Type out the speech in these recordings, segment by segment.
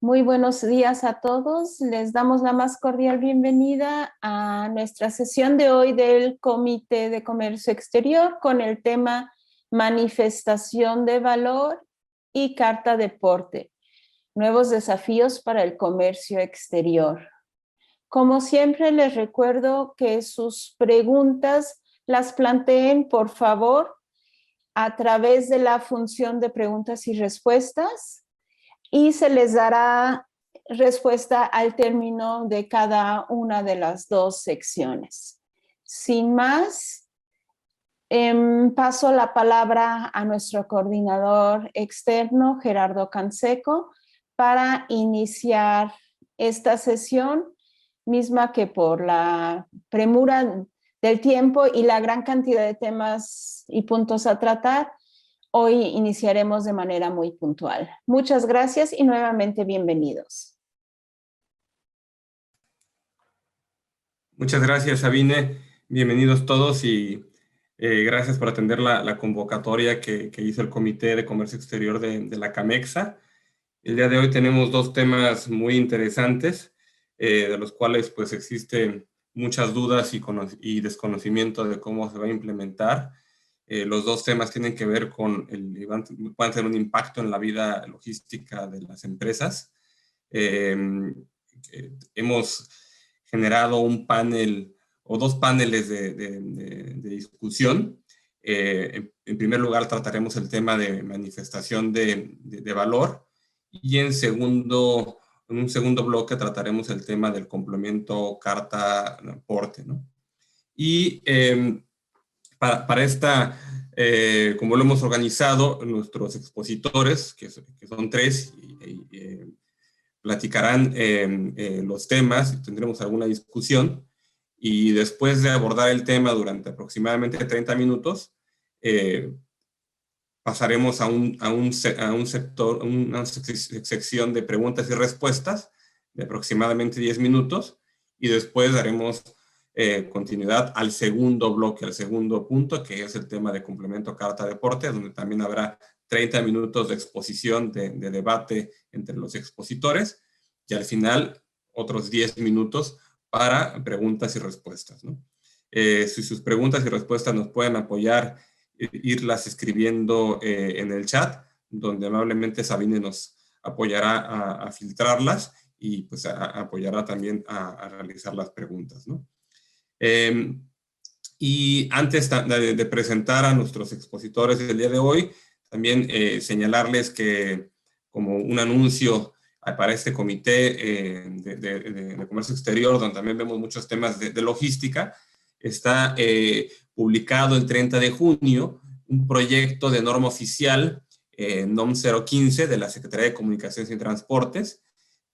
Muy buenos días a todos. Les damos la más cordial bienvenida a nuestra sesión de hoy del Comité de Comercio Exterior con el tema Manifestación de Valor y Carta de Porte. Nuevos desafíos para el comercio exterior. Como siempre, les recuerdo que sus preguntas las planteen, por favor, a través de la función de preguntas y respuestas y se les dará respuesta al término de cada una de las dos secciones. Sin más, paso la palabra a nuestro coordinador externo, Gerardo Canseco, para iniciar esta sesión, misma que por la premura del tiempo y la gran cantidad de temas y puntos a tratar, hoy iniciaremos de manera muy puntual. Muchas gracias y nuevamente bienvenidos. Muchas gracias, Sabine. Bienvenidos todos y gracias por atender la convocatoria que hizo el Comité de Comercio Exterior de la CAMEXA. El día de hoy tenemos dos temas muy interesantes, de los cuales pues existen muchas dudas y desconocimiento de cómo se va a implementar. Los dos temas tienen que ver con van a tener un impacto en la vida logística de las empresas. Hemos generado un panel o dos paneles de discusión. En primer lugar, trataremos el tema de manifestación de valor y en un segundo bloque trataremos el tema del complemento carta-porte, ¿no? Y para esta, como lo hemos organizado, nuestros expositores, que son tres, platicarán los temas, tendremos alguna discusión, y después de abordar el tema durante aproximadamente 30 minutos, pasaremos a una sección de preguntas y respuestas de aproximadamente 10 minutos, y después daremos continuidad al segundo bloque, al segundo punto, que es el tema de complemento carta de porte, donde también habrá 30 minutos de exposición, de debate entre los expositores, y al final otros 10 minutos para preguntas y respuestas, ¿no? Si sus preguntas y respuestas nos pueden apoyar, irlas escribiendo en el chat, donde amablemente Sabine nos apoyará a filtrarlas y pues apoyará también a realizar las preguntas, ¿no? Y antes de presentar a nuestros expositores del día de hoy, también señalarles que como un anuncio para este comité de comercio exterior, donde también vemos muchos temas de logística, está publicado el 30 de junio un proyecto de norma oficial, NOM 015 de la Secretaría de Comunicaciones y Transportes,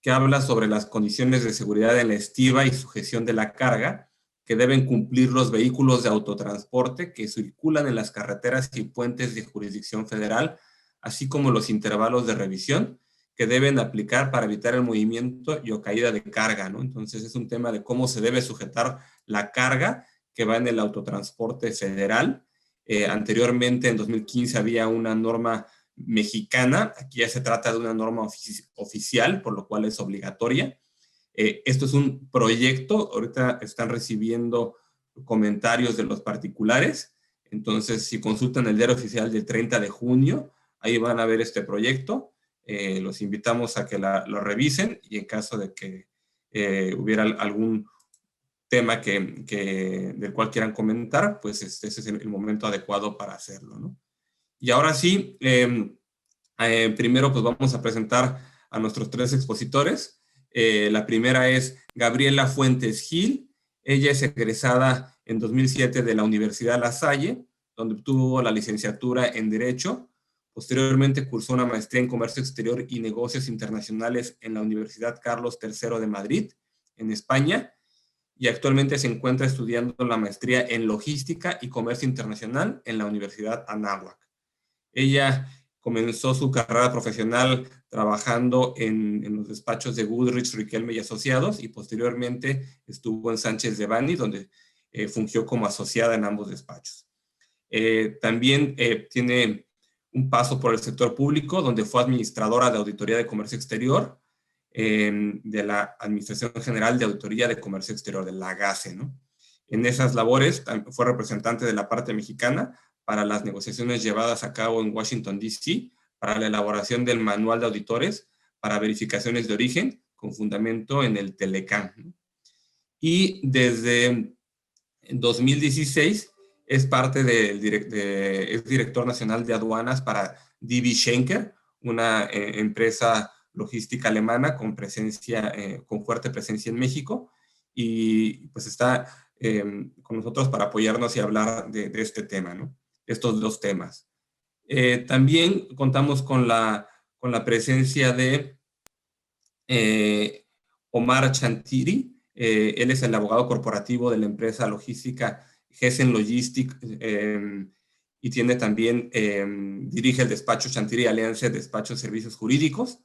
que habla sobre las condiciones de seguridad en la estiba y sujeción de la carga que deben cumplir los vehículos de autotransporte que circulan en las carreteras y puentes de jurisdicción federal, así como los intervalos de revisión que deben aplicar para evitar el movimiento y o caída de carga, ¿no? Entonces es un tema de cómo se debe sujetar la carga que va en el autotransporte federal. Anteriormente, en 2015, había una norma mexicana. Aquí ya se trata de una norma oficial, por lo cual es obligatoria. Esto es un proyecto. Ahorita están recibiendo comentarios de los particulares. Entonces, si consultan el diario oficial del 30 de junio, ahí van a ver este proyecto. Los invitamos a que lo revisen y en caso de que hubiera algún tema del cual quieran comentar, pues ese es el momento adecuado para hacerlo, ¿no? Y ahora sí, primero pues vamos a presentar a nuestros tres expositores. La primera es Gabriela Fuentes Gil. Ella es egresada en 2007 de la Universidad La Salle, donde obtuvo la licenciatura en Derecho. Posteriormente cursó una maestría en Comercio Exterior y Negocios Internacionales en la Universidad Carlos III de Madrid, en España, y actualmente se encuentra estudiando la maestría en Logística y Comercio Internacional en la Universidad Anáhuac. Ella comenzó su carrera profesional trabajando en los despachos de Goodrich, Riquelme y Asociados, y posteriormente estuvo en Sánchez de Bani, donde fungió como asociada en ambos despachos. También tiene un paso por el sector público, donde fue administradora de Auditoría de Comercio Exterior, de la Administración General de Auditoría de Comercio Exterior, de la AGACE, ¿no? En esas labores fue representante de la parte mexicana para las negociaciones llevadas a cabo en Washington, D.C., para la elaboración del manual de auditores para verificaciones de origen con fundamento en el Telecán, ¿no? Y desde 2016 es parte es director nacional de aduanas para DB Schenker, una empresa logística alemana con con fuerte presencia en México, y pues está con nosotros para apoyarnos y hablar de este tema, ¿no? Estos dos temas. También contamos con la presencia de Omar Chantiri. Él es el abogado corporativo de la empresa logística Gessen Logistic, y tiene también, dirige el despacho Chantiri Alianza, despacho de servicios jurídicos.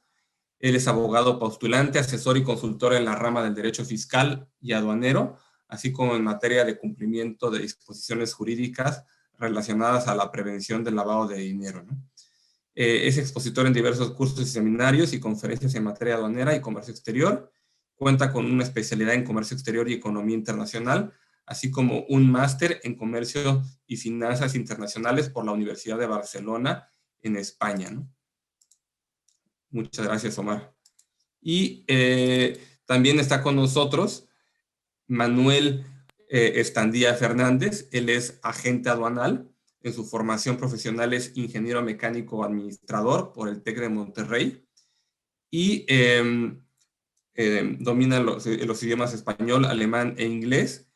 Él es abogado postulante, asesor y consultor en la rama del derecho fiscal y aduanero, así como en materia de cumplimiento de disposiciones jurídicas relacionadas a la prevención del lavado de dinero, ¿no? Es expositor en diversos cursos y seminarios y conferencias en materia aduanera y comercio exterior. Cuenta con una especialidad en comercio exterior y economía internacional, así como un máster en comercio y finanzas internacionales por la Universidad de Barcelona en España, ¿no? Muchas gracias, Omar. Y también está con nosotros Manuel Estandía Fernández. Él es agente aduanal. En su formación profesional es ingeniero mecánico administrador por el TEC de Monterrey y domina los idiomas español, alemán e inglés.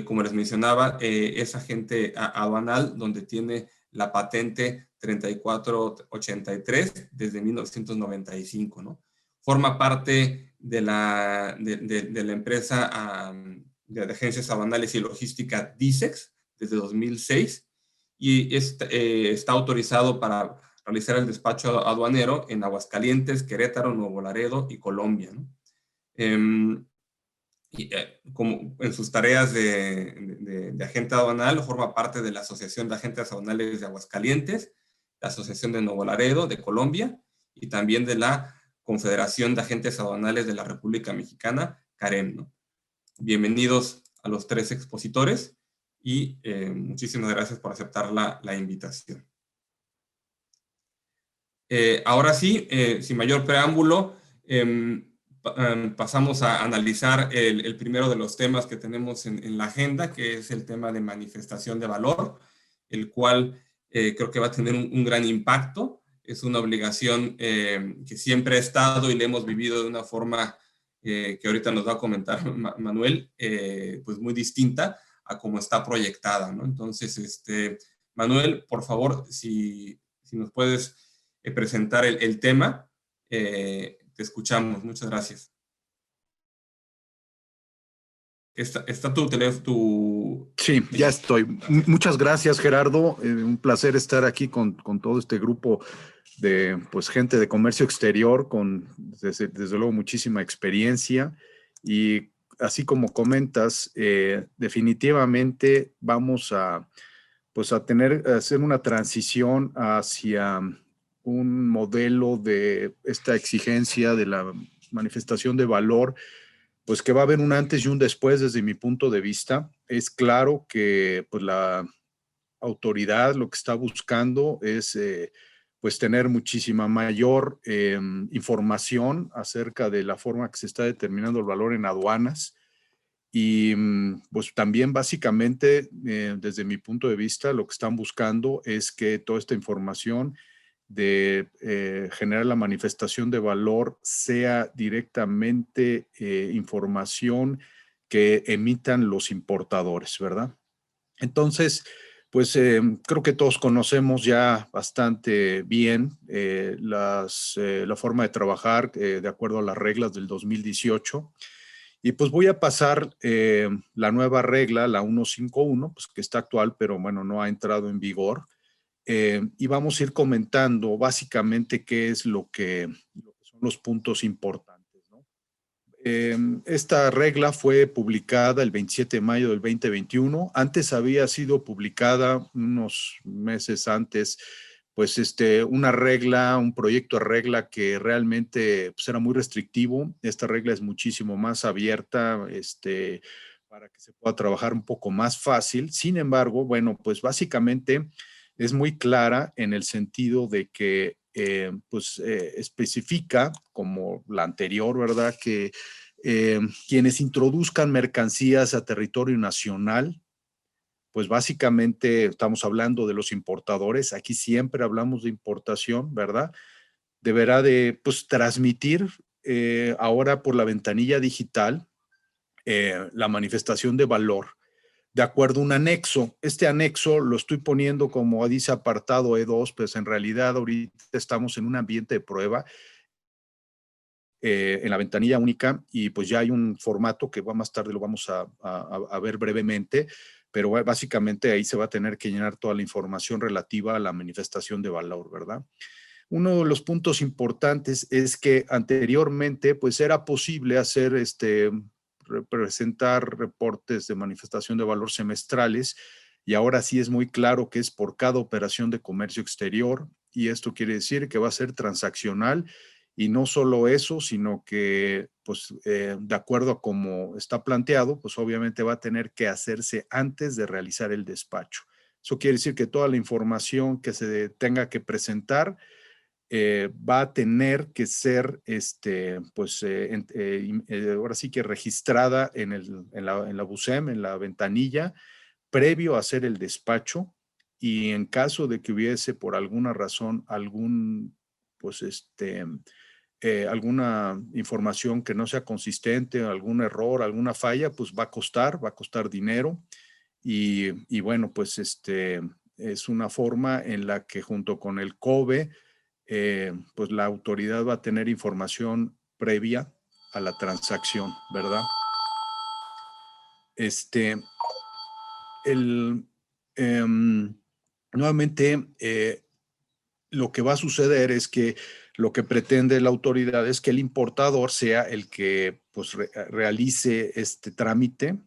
Como les mencionaba, es agente aduanal donde tiene la patente 3483 desde 1995, ¿no? Forma parte de la empresa de agencias aduanales y logística DISEX desde 2006 y está autorizado para realizar el despacho aduanero en Aguascalientes, Querétaro, Nuevo Laredo y Colombia, ¿no? Como en sus tareas de agente aduanal, forma parte de la Asociación de Agentes Aduanales de Aguascalientes, la Asociación de Nuevo Laredo de Colombia y también de la Confederación de Agentes Aduanales de la República Mexicana, CAREM, ¿no? Bienvenidos a los tres expositores y muchísimas gracias por aceptar la invitación. Ahora sí, sin mayor preámbulo, pasamos a analizar el primero de los temas que tenemos en la agenda, que es el tema de manifestación de valor, el cual creo que va a tener un gran impacto. Es una obligación que siempre ha estado y le hemos vivido de una forma que ahorita nos va a comentar Manuel, pues muy distinta a cómo está proyectada, ¿no? Entonces, Manuel, por favor, si nos puedes presentar el tema, te escuchamos. Muchas gracias. ¿Está tu teléfono? Sí, ya estoy. Muchas gracias, Gerardo. Un placer estar aquí con todo este grupo de pues, gente de comercio exterior con, desde luego, muchísima experiencia. Y así como comentas, definitivamente vamos a hacer una transición hacia un modelo de esta exigencia de la manifestación de valor, pues que va a haber un antes y un después desde mi punto de vista. Es claro que pues la autoridad lo que está buscando es pues tener muchísima mayor información acerca de la forma que se está determinando el valor en aduanas. Y pues también básicamente desde mi punto de vista lo que están buscando es que toda esta información de generar la manifestación de valor sea directamente información que emitan los importadores, ¿verdad? Entonces, pues creo que todos conocemos ya bastante bien la forma de trabajar de acuerdo a las reglas del 2018. Y pues voy a pasar la nueva regla, la 151, pues que está actual, pero bueno, no ha entrado en vigor. Y vamos a ir comentando básicamente qué es lo que son los puntos importantes, ¿no? Esta regla fue publicada el 27 de mayo del 2021. Antes había sido publicada unos meses antes pues una regla, un proyecto de regla que realmente pues, era muy restrictivo. Esta regla es muchísimo más abierta, para que se pueda trabajar un poco más fácil. Sin embargo, bueno, pues básicamente es muy clara en el sentido de que especifica, como la anterior, ¿verdad?, que quienes introduzcan mercancías a territorio nacional, pues básicamente estamos hablando de los importadores. Aquí siempre hablamos de importación, ¿verdad? Deberá de pues, transmitir ahora por la ventanilla digital la manifestación de valor de acuerdo a un anexo. Este anexo lo estoy poniendo como dice apartado E2, pues en realidad ahorita estamos en un ambiente de prueba en la ventanilla única y pues ya hay un formato que más tarde lo vamos a ver brevemente, pero básicamente ahí se va a tener que llenar toda la información relativa a la manifestación de valor, ¿verdad? Uno de los puntos importantes es que anteriormente pues era posible hacer presentar reportes de manifestación de valor semestrales y ahora sí es muy claro que es por cada operación de comercio exterior y esto quiere decir que va a ser transaccional y no solo eso, sino que pues de acuerdo a cómo está planteado, pues obviamente va a tener que hacerse antes de realizar el despacho. Eso quiere decir que toda la información que se tenga que presentar va a tener que ser, ahora sí que registrada en la BUSEM, en la ventanilla, previo a hacer el despacho y en caso de que hubiese por alguna razón alguna información que no sea consistente, algún error, alguna falla, pues va a costar dinero y bueno, pues es una forma en la que junto con el COBE, pues la autoridad va a tener información previa a la transacción, ¿verdad? El, nuevamente, lo que va a suceder es que lo que pretende la autoridad es que el importador sea el que pues, realice este trámite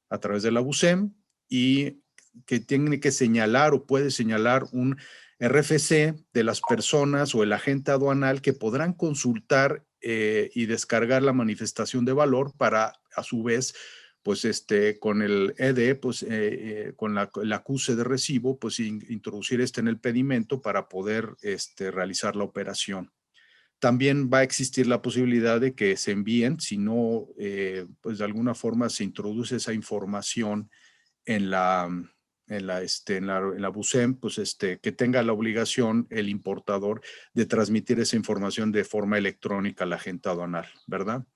a través de la BUSEM y que tiene que señalar o puede señalar un RFC de las personas o el agente aduanal que podrán consultar y descargar la manifestación de valor para a su vez pues con el ED, pues con el acuse de recibo, pues introducir en el pedimento para poder realizar la operación. También va a existir la posibilidad de que se envíen, si no, pues de alguna forma se introduce esa información en la BUSEM, pues que tenga la obligación el importador de transmitir esa información de forma electrónica al agente aduanal, ¿verdad?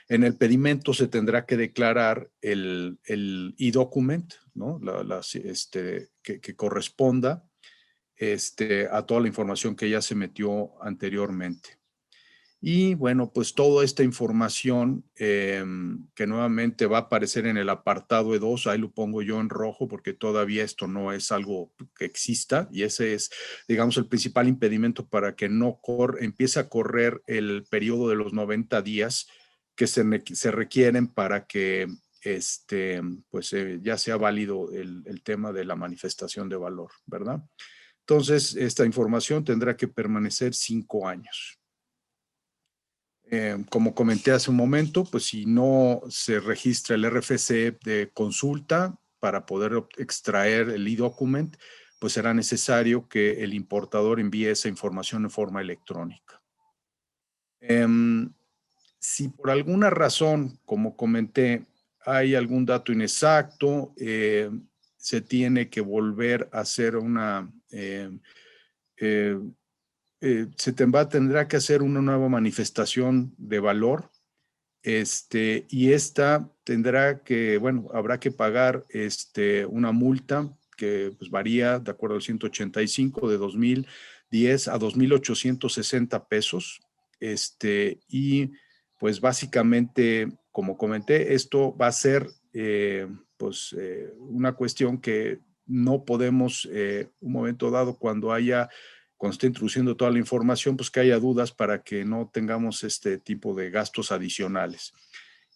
En el pedimento se tendrá que declarar el e-document, ¿no? Que corresponda a toda la información que ya se metió anteriormente. Y bueno, pues toda esta información que nuevamente va a aparecer en el apartado E2, ahí lo pongo yo en rojo porque todavía esto no es algo que exista y ese es, digamos, el principal impedimento para que no empiece a correr el periodo de los 90 días que se requieren para que ya sea válido el tema de la manifestación de valor, ¿verdad? Entonces, esta información tendrá que permanecer 5 años. Como comenté hace un momento, pues si no se registra el RFC de consulta para poder extraer el e-document, pues será necesario que el importador envíe esa información en forma electrónica. Si por alguna razón, como comenté, hay algún dato inexacto, se tiene que volver a hacer tendrá que hacer una nueva manifestación de valor, y esta tendrá que, bueno, habrá que pagar una multa que pues, varía de acuerdo al 185 de 2010 a 2,860 pesos, y pues básicamente, como comenté, esto va a ser una cuestión que no podemos, un momento dado, cuando esté introduciendo toda la información, pues que haya dudas para que no tengamos este tipo de gastos adicionales.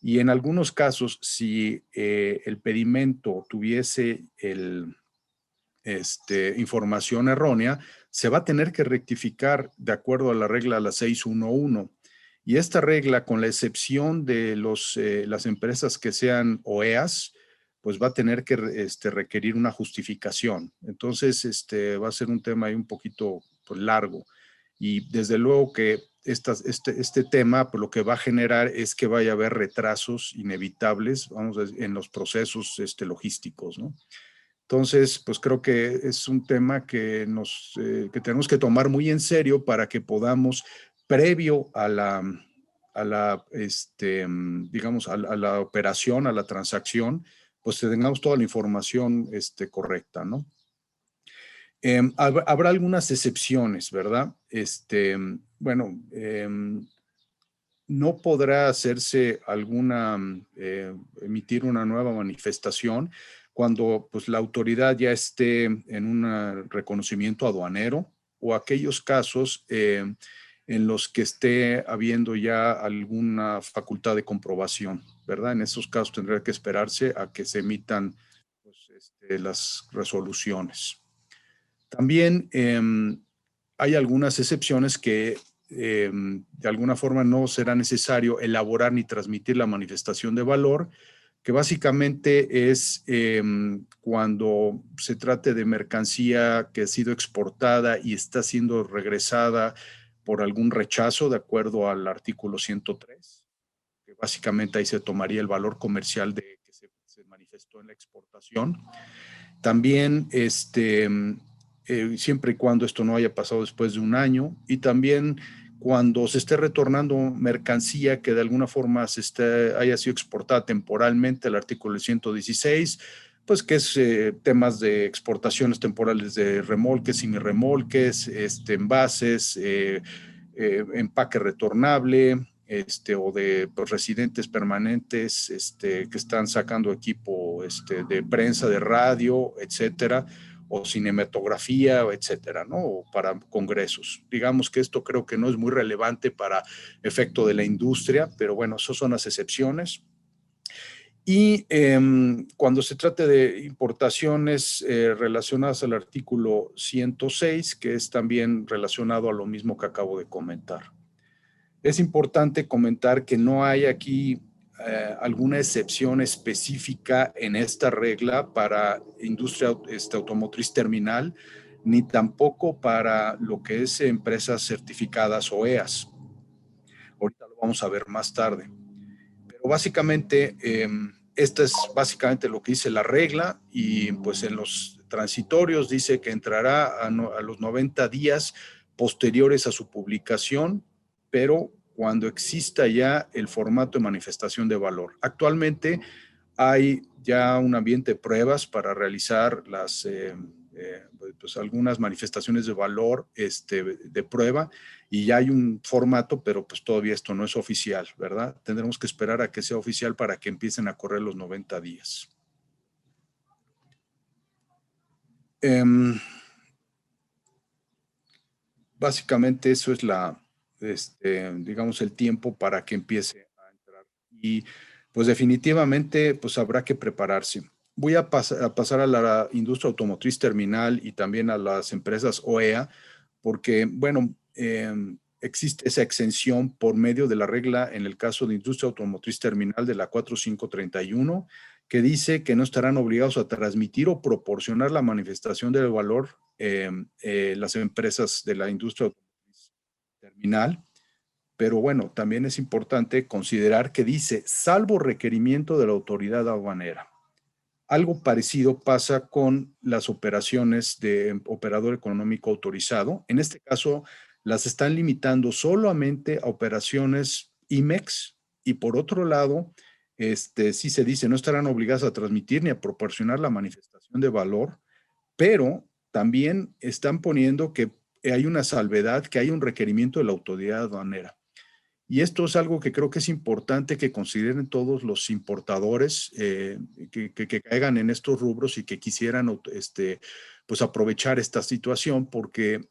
Y en algunos casos, si el pedimento tuviese información errónea, se va a tener que rectificar de acuerdo a la regla la 611. Y esta regla, con la excepción de las empresas que sean OEAs, pues va a tener que requerir una justificación. Entonces, va a ser un tema ahí un poquito pues, largo. Y desde luego que este tema pues, lo que va a generar es que vaya a haber retrasos inevitables, vamos a decir, en los procesos logísticos, ¿no? Entonces, pues creo que es un tema que tenemos que tomar muy en serio para que podamos, previo a digamos, a la operación, a la transacción, pues tengamos toda la información correcta, ¿no? Habrá algunas excepciones, ¿verdad? Bueno, no podrá hacerse emitir una nueva manifestación cuando pues, la autoridad ya esté en un reconocimiento aduanero o aquellos casos en los que esté habiendo ya alguna facultad de comprobación, ¿verdad? En esos casos tendrá que esperarse a que se emitan pues, las resoluciones. También hay algunas excepciones que de alguna forma no será necesario elaborar ni transmitir la manifestación de valor, que básicamente es cuando se trate de mercancía que ha sido exportada y está siendo regresada por algún rechazo de acuerdo al artículo 103, que básicamente ahí se tomaría el valor comercial de que se manifestó en la exportación. También siempre y cuando esto no haya pasado después de un año, y también cuando se esté retornando mercancía que de alguna forma haya sido exportada temporalmente, el artículo 116, pues que es temas de exportaciones temporales de remolques, semirremolques, envases, empaque retornable, o de pues, residentes permanentes que están sacando equipo de prensa, de radio, etcétera, o cinematografía, etcétera, ¿no? O para congresos. Digamos que esto creo que no es muy relevante para efecto de la industria, pero bueno, esas son las excepciones. Y cuando se trate de importaciones relacionadas al artículo 106, que es también relacionado a lo mismo que acabo de comentar. Es importante comentar que no hay aquí alguna excepción específica en esta regla para industria automotriz terminal, ni tampoco para lo que es empresas certificadas OEAs. Ahorita lo vamos a ver más tarde. Pero básicamente, esta es básicamente lo que dice la regla, y pues en los transitorios dice que entrará a los 90 días posteriores a su publicación, pero cuando exista ya el formato de manifestación de valor. Actualmente hay ya un ambiente de pruebas para realizar pues algunas manifestaciones de valor de prueba, y ya hay un formato, pero pues todavía esto no es oficial, ¿verdad? Tendremos que esperar a que sea oficial para que empiecen a correr los 90 días. Básicamente eso es digamos, el tiempo para que empiece a entrar. Y pues definitivamente pues habrá que prepararse. Voy a pasar a la industria automotriz terminal y también a las empresas OEA, porque, bueno, existe esa exención por medio de la regla en el caso de industria automotriz terminal de la 4531, que dice que no estarán obligados a transmitir o proporcionar la manifestación del valor las empresas de la industria automotriz terminal. Pero bueno, también es importante considerar que dice, salvo requerimiento de la autoridad aduanera. Algo parecido pasa con las operaciones de operador económico autorizado. En este caso, las están limitando solamente a operaciones IMEX, y por otro lado, sí se dice, no estarán obligadas a transmitir ni a proporcionar la manifestación de valor, pero también están poniendo que hay una salvedad, que hay un requerimiento de la autoridad aduanera. Y esto es algo que creo que es importante que consideren todos los importadores que caigan en estos rubros y que quisieran pues aprovechar esta situación, porque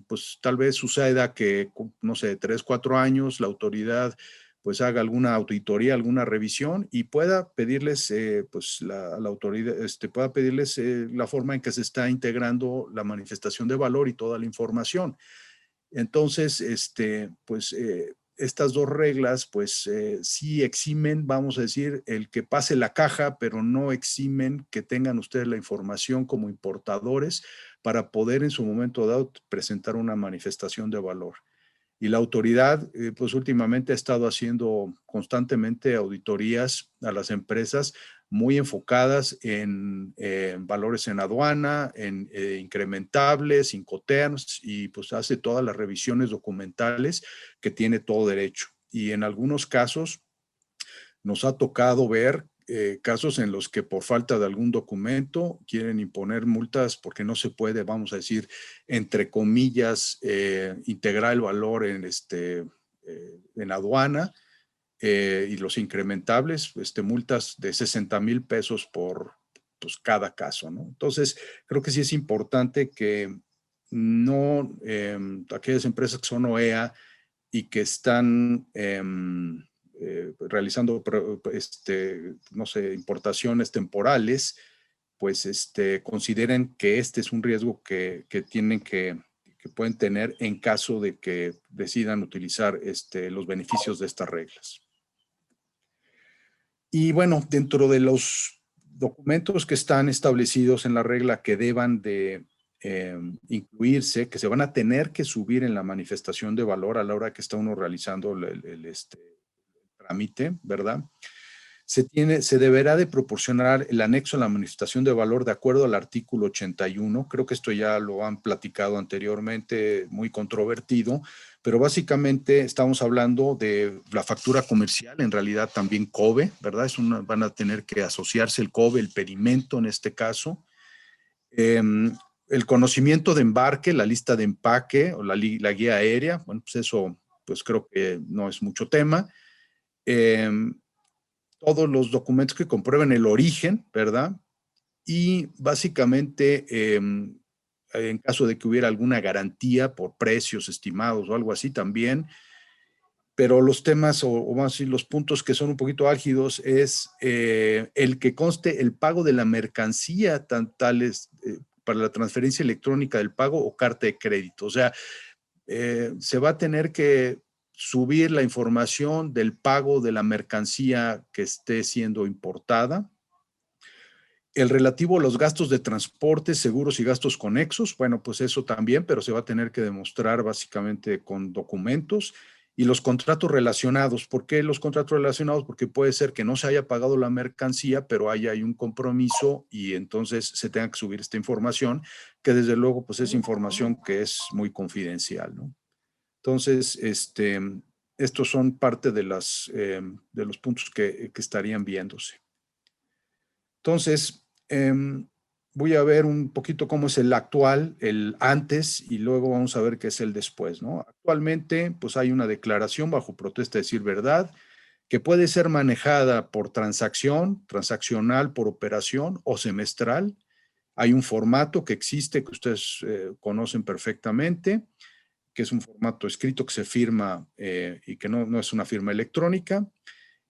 pues tal vez suceda que, no sé, 3, 4 años la autoridad pues haga alguna auditoría, alguna revisión y pueda pedirles, pues a la autoridad, pueda pedirles la forma en que se está integrando la manifestación de valor y toda la información. Entonces, pues estas dos reglas, pues sí eximen, vamos a decir, el que pase la caja, pero no eximen que tengan ustedes la información como importadores para poder en su momento dado presentar una manifestación de valor. Y la autoridad, pues últimamente ha estado haciendo constantemente auditorías a las empresas muy enfocadas en valores en aduana, en incrementables, Incoterms, y pues hace todas las revisiones documentales que tiene todo derecho. Y en algunos casos nos ha tocado ver casos en los que por falta de algún documento quieren imponer multas porque no se puede, vamos a decir, entre comillas, integrar el valor en aduana y los incrementables, multas de 60,000 pesos por pues, cada caso, ¿no? Entonces, creo que sí es importante que no, aquellas empresas que son OEA y que están realizando, no sé, importaciones temporales, pues consideren que este es un riesgo que tienen que pueden tener en caso de que decidan utilizar los beneficios de estas reglas. Y bueno, dentro de los documentos que están establecidos en la regla que deban de incluirse, que se van a tener que subir en la manifestación de valor a la hora que está uno realizando el trámite, ¿verdad? Se deberá de proporcionar el anexo a la manifestación de valor de acuerdo al artículo 81. Creo que esto ya lo han platicado anteriormente, muy controvertido, pero básicamente estamos hablando de la factura comercial, en realidad también COBE, ¿verdad? Van a tener que asociarse el COBE, el pedimento en este caso. El conocimiento de embarque, la lista de empaque o la guía aérea, bueno, pues eso pues creo que no es mucho tema. Todos los documentos que comprueben el origen, ¿verdad? Y básicamente, en caso de que hubiera alguna garantía por precios estimados o algo así también, pero los temas o vamos a decir los puntos que son un poquito álgidos es el que conste el pago de la mercancía, tales para la transferencia electrónica del pago o carta de crédito. O sea, se va a tener que subir la información del pago de la mercancía que esté siendo importada. El relativo a los gastos de transporte, seguros y gastos conexos, bueno, pues eso también, pero se va a tener que demostrar básicamente con documentos. Y los contratos relacionados, ¿por qué los contratos relacionados? Porque puede ser que no se haya pagado la mercancía, pero hay un compromiso y entonces se tenga que subir esta información, que desde luego pues es información que es muy confidencial, ¿no? Entonces, estos son parte de los puntos que estarían viéndose. Entonces, voy a ver un poquito cómo es el actual, el antes, y luego vamos a ver qué es el después, ¿no? Actualmente, pues hay una declaración bajo protesta de decir verdad, que puede ser manejada por transacción, transaccional por operación o semestral. Hay un formato que existe que ustedes conocen perfectamente, que es un formato escrito que se firma y que no es una firma electrónica,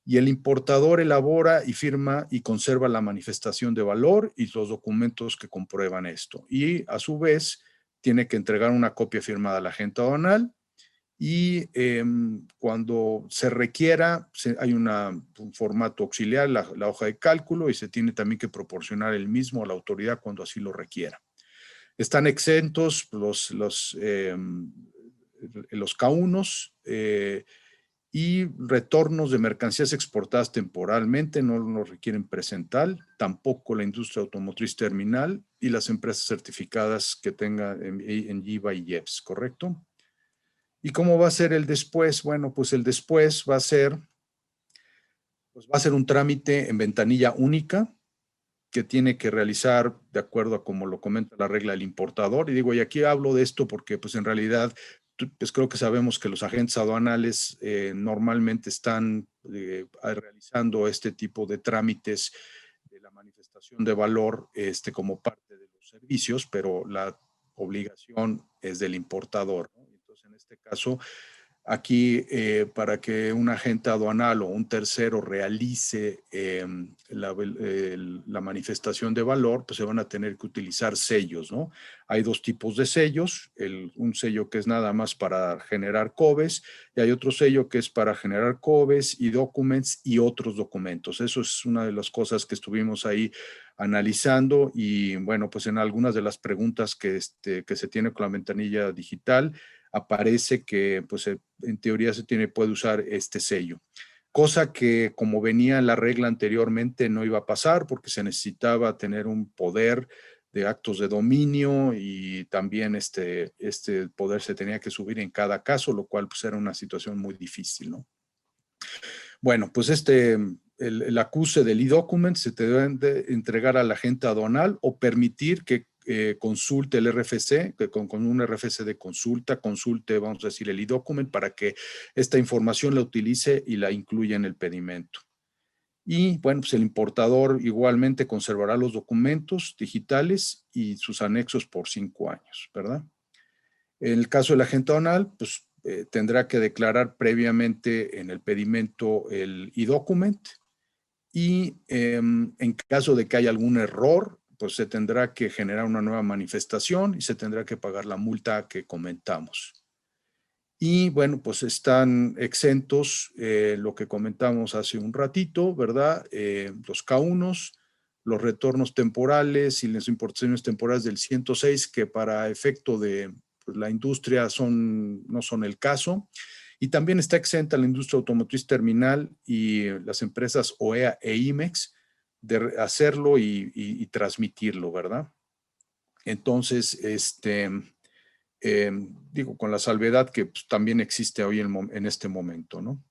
y el importador elabora y firma y conserva la manifestación de valor y los documentos que comprueban esto. Y a su vez tiene que entregar una copia firmada al agente aduanal y cuando se requiera hay un formato auxiliar, la hoja de cálculo, y se tiene también que proporcionar el mismo a la autoridad cuando así lo requiera. Están exentos los K1s y retornos de mercancías exportadas temporalmente, no lo requieren presentar, tampoco la industria automotriz terminal y las empresas certificadas que tengan en IVA y IEPS, ¿correcto? ¿Y cómo va a ser el después? Bueno, pues el después va a ser un trámite en ventanilla única que tiene que realizar de acuerdo a como lo comenta la regla del importador. Y digo, y aquí hablo de esto porque pues en realidad pues creo que sabemos que los agentes aduanales normalmente están realizando este tipo de trámites de la manifestación de valor como parte de los servicios, pero la obligación es del importador, ¿no? Entonces, en este caso, Aquí, para que un agente aduanal o un tercero realice la manifestación de valor, pues se van a tener que utilizar sellos, ¿no? Hay dos tipos de sellos, un sello que es nada más para generar COBES y hay otro sello que es para generar COBES y documents y otros documentos. Eso es una de las cosas que estuvimos ahí analizando y bueno, pues en algunas de las preguntas que se tiene con la ventanilla digital, aparece que pues en teoría puede usar este sello. Cosa que como venía en la regla anteriormente no iba a pasar porque se necesitaba tener un poder de actos de dominio y también este poder se tenía que subir en cada caso, lo cual pues era una situación muy difícil, ¿no? Bueno, pues el acuse del e-document se te debe de entregar al agente aduanal o permitir que consulte el RFC, que con un RFC de consulte, vamos a decir, el e-document para que esta información la utilice y la incluya en el pedimento. Y bueno, pues el importador igualmente conservará los documentos digitales y sus anexos por 5 años, ¿verdad? En el caso del agente aduanal, pues tendrá que declarar previamente en el pedimento el e-document y en caso de que haya algún error, pues se tendrá que generar una nueva manifestación y se tendrá que pagar la multa que comentamos. Y bueno, pues están exentos lo que comentamos hace un ratito, ¿verdad? Los K1s, los retornos temporales y las importaciones temporales del 106, que para efecto de pues, la industria no son el caso. Y también está exenta la industria automotriz terminal y las empresas OEA e IMEX de hacerlo y transmitirlo, ¿verdad? Entonces, digo, con la salvedad que pues, también existe hoy en este momento, ¿no?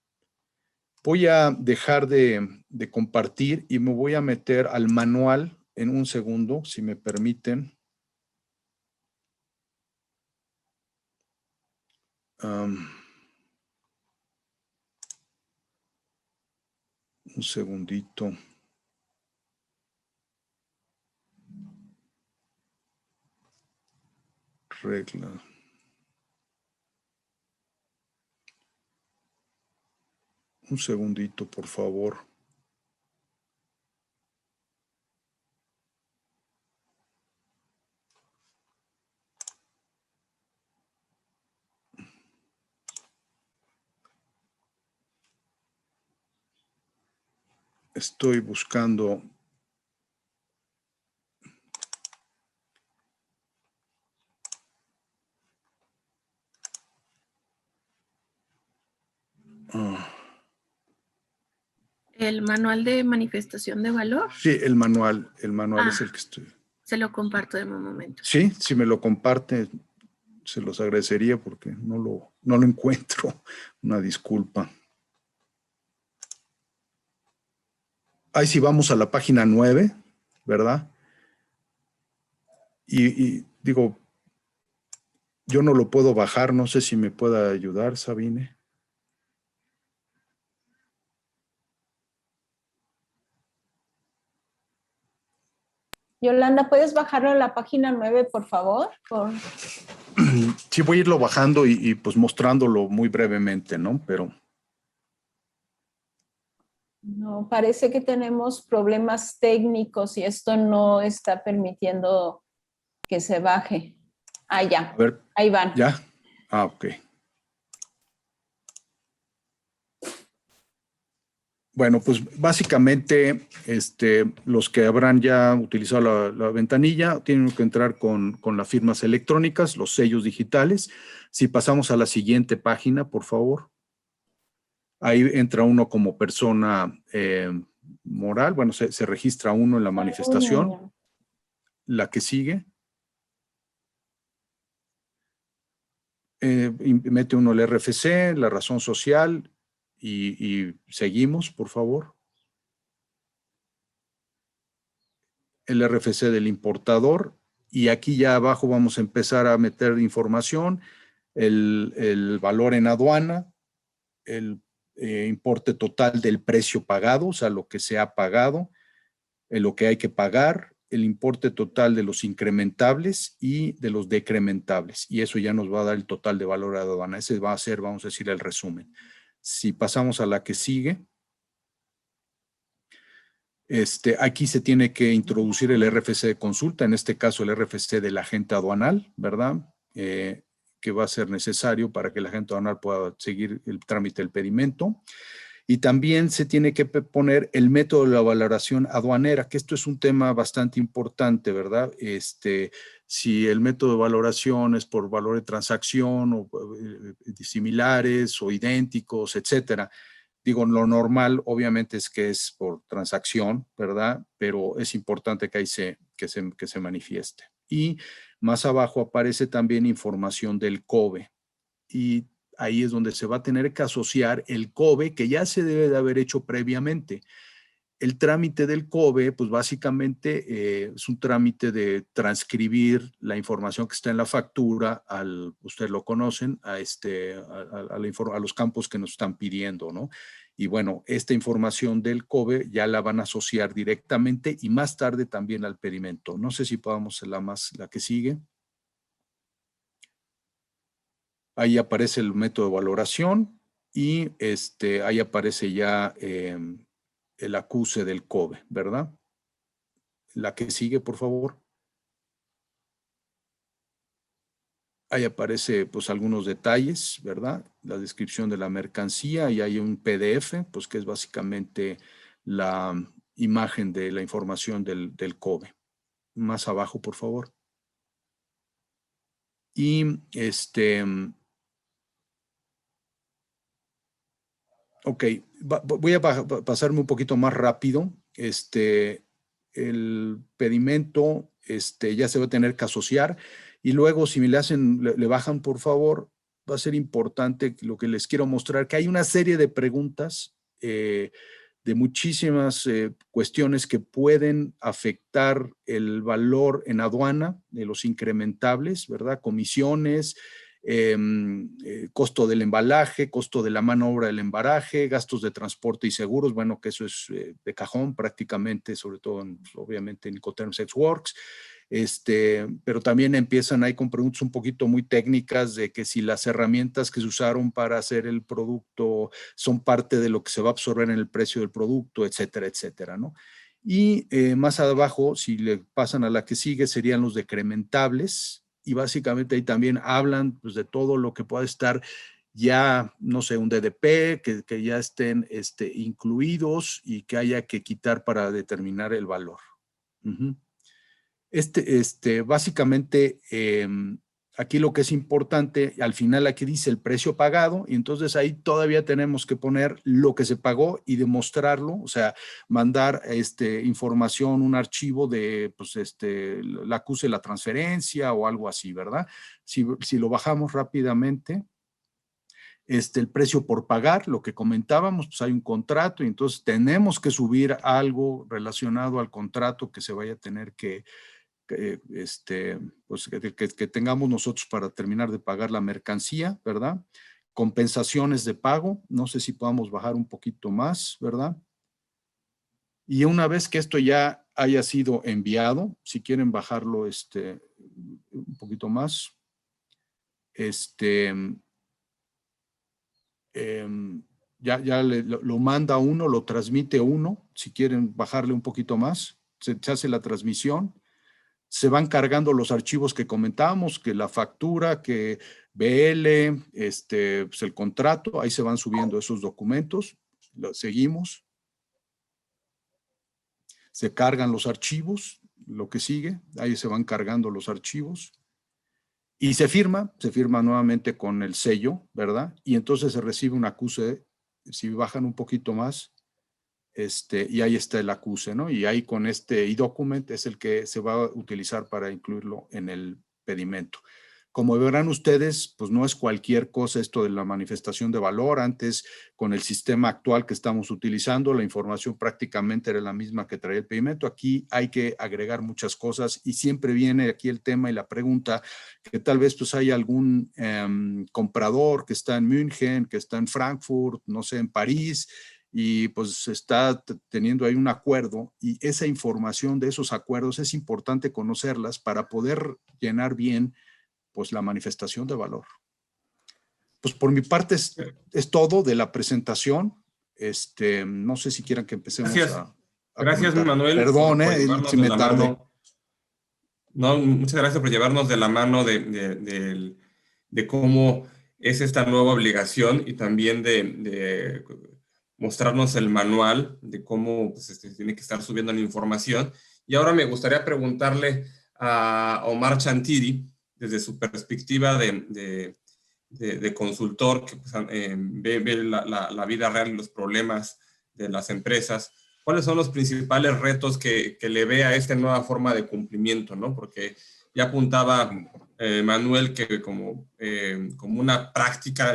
Voy a dejar de compartir y me voy a meter al manual en un segundo, si me permiten. Un segundito. Regla. Un segundito, por favor. Estoy buscando. ¿El manual de manifestación de valor? Sí, el manual es el que estoy. Se lo comparto de un momento. Sí, si me lo comparte, se los agradecería porque no lo encuentro. Una disculpa. Ahí sí vamos a la página 9, ¿verdad? Y digo, yo no lo puedo bajar, no sé si me pueda ayudar, Sabine. Yolanda, ¿puedes bajarlo a la página 9, por favor? Sí, voy a irlo bajando y pues mostrándolo muy brevemente, ¿no? Pero... No, parece que tenemos problemas técnicos y esto no está permitiendo que se baje. Ah, ya. A ver, ahí van. ¿Ya? Ah, ok. Bueno, pues básicamente los que habrán ya utilizado la ventanilla tienen que entrar con las firmas electrónicas, los sellos digitales. Si pasamos a la siguiente página, por favor. Ahí entra uno como persona moral. Bueno, se registra uno en la manifestación. La que sigue. Mete uno el RFC, la razón social y seguimos, por favor. El RFC del importador y aquí ya abajo vamos a empezar a meter información, el valor en aduana, el importe total del precio pagado, o sea, lo que se ha pagado, lo que hay que pagar el importe total de los incrementables y de los decrementables. Y eso ya nos va a dar el total de valor de aduana. Ese va a ser, vamos a decir, el resumen. Si pasamos a la que sigue, aquí se tiene que introducir el RFC de consulta, en este caso el RFC del agente aduanal, ¿verdad? Que va a ser necesario para que el agente aduanal pueda seguir el trámite del pedimento. Y también se tiene que poner el método de la valoración aduanera, que esto es un tema bastante importante, ¿verdad? Si el método de valoración es por valor de transacción o similares o idénticos, etcétera. Digo, lo normal obviamente es que es por transacción, ¿verdad? Pero es importante que ahí que se manifieste. Y más abajo aparece también información del COBE. Y ahí es donde se va a tener que asociar el COBE, que ya se debe de haber hecho previamente. El trámite del COBE, pues básicamente es un trámite de transcribir la información que está en la factura, ustedes lo conocen, a los campos que nos están pidiendo, ¿no? Y bueno, esta información del COBE ya la van a asociar directamente y más tarde también al pedimento. No sé si podamos la que sigue. Ahí aparece el método de valoración y ahí aparece ya el acuse del COBE, ¿verdad? La que sigue, por favor. Ahí aparece pues algunos detalles, ¿verdad? La descripción de la mercancía y hay un PDF, pues que es básicamente la imagen de la información del COBE. Más abajo, por favor. Y ok, voy a pasarme un poquito más rápido. El pedimento ya se va a tener que asociar y luego si me le bajan por favor, va a ser importante lo que les quiero mostrar, que hay una serie de preguntas de muchísimas cuestiones que pueden afectar el valor en aduana de los incrementables, ¿verdad? Comisiones, costo del embalaje, costo de la mano de obra del embalaje, gastos de transporte y seguros, bueno, que eso es de cajón prácticamente, sobre todo obviamente en Incoterms Ex Works, pero también empiezan ahí con preguntas un poquito muy técnicas de que si las herramientas que se usaron para hacer el producto son parte de lo que se va a absorber en el precio del producto, etcétera, etcétera, ¿no? Y más abajo, si le pasan a la que sigue, serían los decrementables, y básicamente ahí también hablan pues, de todo lo que pueda estar ya, no sé, un DDP, que ya estén incluidos y que haya que quitar para determinar el valor. Básicamente, aquí lo que es importante, al final aquí dice el precio pagado, y entonces ahí todavía tenemos que poner lo que se pagó y demostrarlo, o sea, mandar información, un archivo de, pues, la acuse la transferencia o algo así, ¿verdad? Si lo bajamos rápidamente, el precio por pagar, lo que comentábamos, pues hay un contrato y entonces tenemos que subir algo relacionado al contrato que se vaya a tener que tengamos nosotros para terminar de pagar la mercancía, ¿verdad? Compensaciones de pago, no sé si podamos bajar un poquito más, ¿verdad? Y una vez que esto ya haya sido enviado, si quieren bajarlo un poquito más, ya lo manda uno, lo transmite uno, si quieren bajarle un poquito más, se hace la transmisión. Se van cargando los archivos que comentábamos, que la factura, que BL, pues el contrato, ahí se van subiendo esos documentos, lo seguimos. Se cargan los archivos, lo que sigue, ahí se van cargando los archivos. Y se firma nuevamente con el sello, ¿verdad? Y entonces se recibe un acuse, si bajan un poquito más, y ahí está el acuse, ¿no? Y ahí con este e-document es el que se va a utilizar para incluirlo en el pedimento. Como verán ustedes, pues no es cualquier cosa esto de la manifestación de valor. Antes, con el sistema actual que estamos utilizando, la información prácticamente era la misma que traía el pedimento. Aquí hay que agregar muchas cosas y siempre viene aquí el tema y la pregunta que tal vez pues hay algún comprador que está en München, que está en Frankfurt, no sé, en París, y pues está teniendo ahí un acuerdo, y esa información de esos acuerdos es importante conocerlas para poder llenar bien pues la manifestación de valor. Pues por mi parte es todo de la presentación. No sé si quieran que empecemos a Gracias, comentar. Manuel. Perdón, por si me tardé. mano. No, muchas gracias por llevarnos de la mano de cómo es esta nueva obligación, y también de mostrarnos el manual de cómo pues, tiene que estar subiendo la información. Y ahora me gustaría preguntarle a Omar Chantiri, desde su perspectiva de consultor, que pues, ve la vida real y los problemas de las empresas. ¿Cuáles son los principales retos que le ve a esta nueva forma de cumplimiento, ¿no? Porque ya apuntaba Manuel que como una práctica,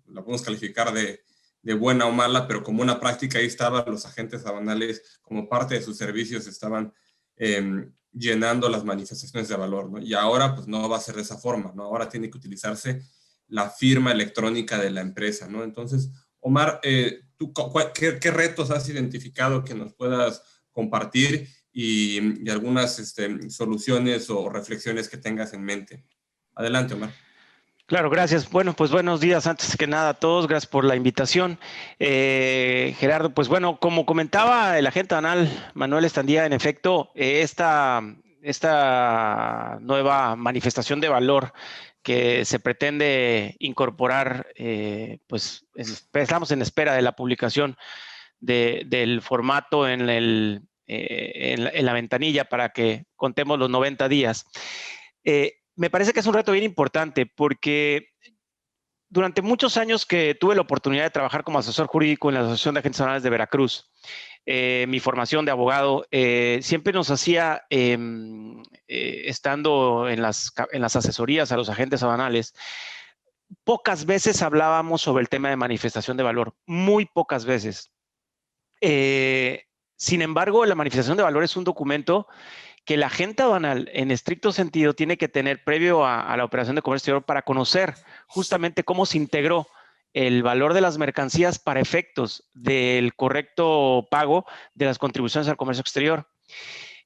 la podemos calificar de buena o mala, pero como una práctica ahí estaban los agentes aduanales, como parte de sus servicios estaban llenando las manifestaciones de valor, ¿no? Y ahora pues no va a ser de esa forma, ¿no? Ahora tiene que utilizarse la firma electrónica de la empresa, ¿no? Entonces, Omar, ¿tú qué retos has identificado que nos puedas compartir, y algunas soluciones o reflexiones que tengas en mente? Adelante, Omar. Claro, gracias. Bueno, pues buenos días antes que nada a todos. Gracias por la invitación. Gerardo, pues bueno, como comentaba el agente aduanal Manuel Estandía, en efecto, esta nueva manifestación de valor que se pretende incorporar, pues estamos en espera de la publicación del formato en la ventanilla para que contemos los 90 días. Me parece que es un reto bien importante, porque durante muchos años que tuve la oportunidad de trabajar como asesor jurídico en la Asociación de Agentes Aduanales de Veracruz, mi formación de abogado siempre nos hacía, estando en las asesorías a los agentes aduanales, pocas veces hablábamos sobre el tema de manifestación de valor, muy pocas veces. Sin embargo, la manifestación de valor es un documento que el agente aduanal, en estricto sentido, tiene que tener previo a la operación de comercio exterior para conocer justamente cómo se integró el valor de las mercancías para efectos del correcto pago de las contribuciones al comercio exterior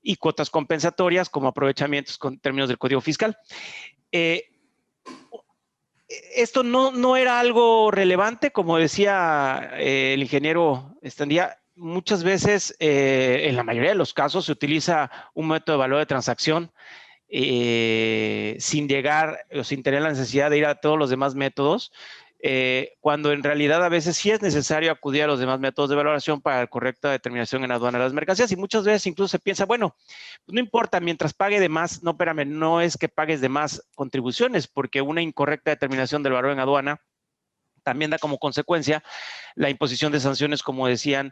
y cuotas compensatorias como aprovechamientos con términos del Código Fiscal. Esto no era algo relevante, como decía el ingeniero Estandía. Muchas veces, en la mayoría de los casos, se utiliza un método de valor de transacción sin llegar o sin tener la necesidad de ir a todos los demás métodos, cuando en realidad a veces sí es necesario acudir a los demás métodos de valoración para la correcta determinación en aduana de las mercancías, y muchas veces incluso se piensa, bueno, pues no importa, mientras pague de más, no, espérame, no es que pagues de más contribuciones, porque una incorrecta determinación del valor en aduana también da como consecuencia la imposición de sanciones, como decían,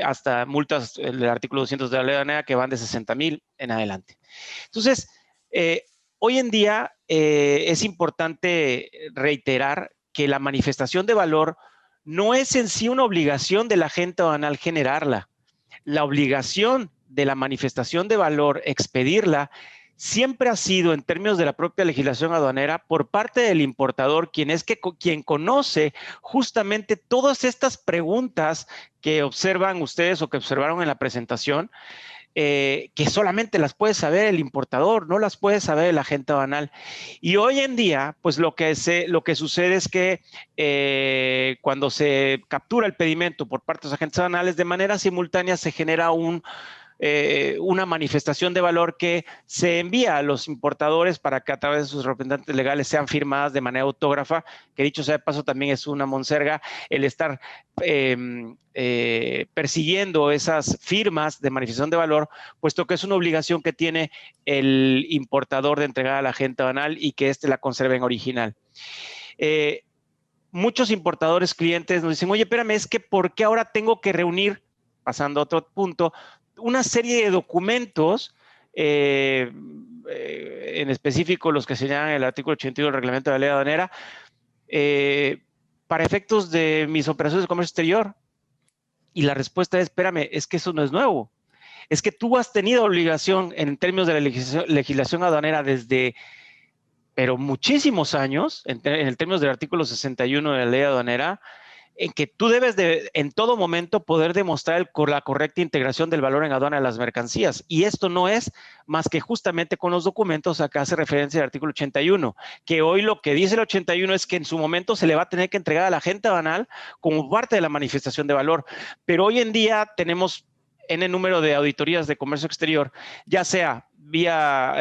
hasta multas del artículo 200 de la ley aduanera que van de 60,000 en adelante. Entonces, hoy en día es importante reiterar que la manifestación de valor no es en sí una obligación del agente aduanal generarla. La obligación de la manifestación de valor, expedirla, siempre ha sido, en términos de la propia legislación aduanera, por parte del importador, quien conoce justamente todas estas preguntas que observan ustedes o que observaron en la presentación, que solamente las puede saber el importador, no las puede saber el agente aduanal. Y hoy en día, pues lo que sucede es que cuando se captura el pedimento por parte de los agentes aduanales, de manera simultánea se genera una manifestación de valor que se envía a los importadores para que a través de sus representantes legales sean firmadas de manera autógrafa, que dicho sea de paso también es una monserga el estar persiguiendo esas firmas de manifestación de valor, puesto que es una obligación que tiene el importador de entregar al agente aduanal y que éste la conserve en original. Muchos importadores clientes nos dicen, oye, espérame, es que ¿por qué ahora tengo que reunir, pasando a otro punto, una serie de documentos, en específico los que señalan el artículo 81 del reglamento de la ley aduanera, para efectos de mis operaciones de comercio exterior? Y la respuesta es, espérame, es que eso no es nuevo. Es que tú has tenido obligación en términos de la legislación aduanera desde, pero muchísimos años, en términos del artículo 61 de la ley aduanera, en que tú debes de, en todo momento, poder demostrar la correcta integración del valor en aduana de las mercancías. Y esto no es más que justamente con los documentos, acá hace referencia al artículo 81, que hoy lo que dice el 81 es que en su momento se le va a tener que entregar a la agente aduanal como parte de la manifestación de valor. Pero hoy en día tenemos N número de auditorías de comercio exterior, ya sea vía,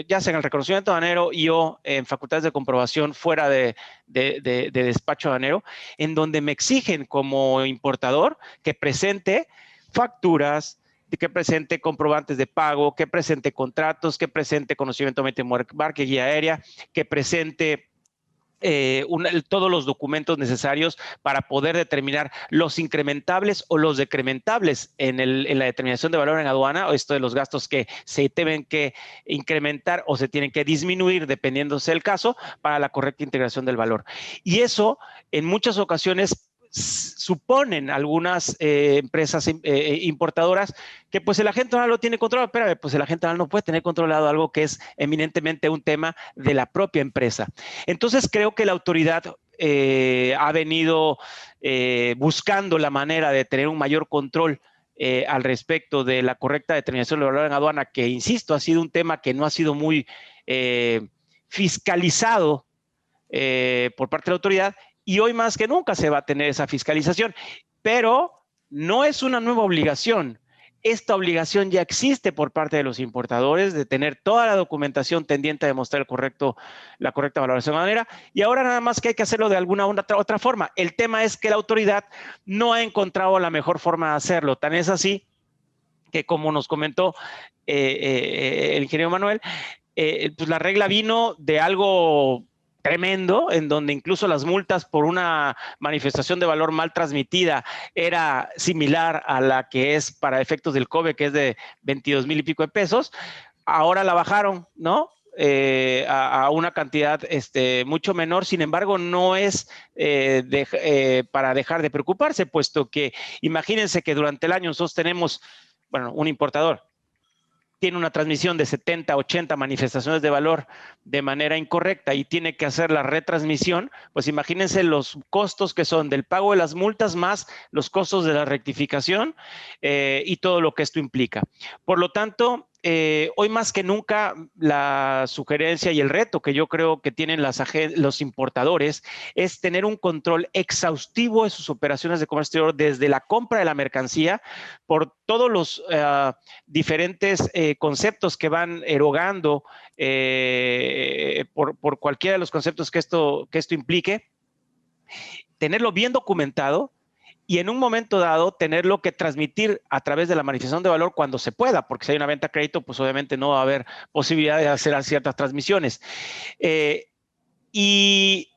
ya sea en el reconocimiento aduanero y o en facultades de comprobación fuera de despacho aduanero, en donde me exigen como importador que presente facturas, que presente comprobantes de pago, que presente contratos, que presente conocimiento de marca y guía aérea, que presente todos los documentos necesarios para poder determinar los incrementables o los decrementables en la determinación de valor en aduana, o esto de los gastos que se deben que incrementar o se tienen que disminuir dependiendo del caso para la correcta integración del valor. Y eso en muchas ocasiones suponen algunas empresas importadoras que pues el agente aduanal lo tiene controlado. Espérame, pues el agente aduanal no puede tener controlado algo que es eminentemente un tema de la propia empresa. Entonces creo que la autoridad ha venido buscando la manera de tener un mayor control al respecto de la correcta determinación del valor en aduana, que insisto, ha sido un tema que no ha sido muy fiscalizado por parte de la autoridad, y hoy más que nunca se va a tener esa fiscalización, pero no es una nueva obligación. Esta obligación ya existe por parte de los importadores de tener toda la documentación tendiente a demostrar la correcta valoración aduanera, y ahora nada más que hay que hacerlo de alguna otra forma. El tema es que la autoridad no ha encontrado la mejor forma de hacerlo. Tan es así que, como nos comentó el ingeniero Manuel, pues la regla vino de algo tremendo, en donde incluso las multas por una manifestación de valor mal transmitida era similar a la que es para efectos del COBE, que es de 22,000 y pico de pesos. Ahora la bajaron, ¿no? A una cantidad mucho menor. Sin embargo, no es para dejar de preocuparse, puesto que imagínense que durante el año nosotros tenemos, bueno, un importador tiene una transmisión de 70, 80 manifestaciones de valor de manera incorrecta y tiene que hacer la retransmisión, pues imagínense los costos que son del pago de las multas más los costos de la rectificación y todo lo que esto implica. Por lo tanto, hoy más que nunca la sugerencia y el reto que yo creo que tienen los importadores es tener un control exhaustivo de sus operaciones de comercio exterior desde la compra de la mercancía por todos los diferentes conceptos que van erogando por cualquiera de los conceptos que esto implique, tenerlo bien documentado y en un momento dado tenerlo que transmitir a través de la manifestación de valor cuando se pueda, porque si hay una venta a crédito, pues obviamente no va a haber posibilidad de hacer ciertas transmisiones. Y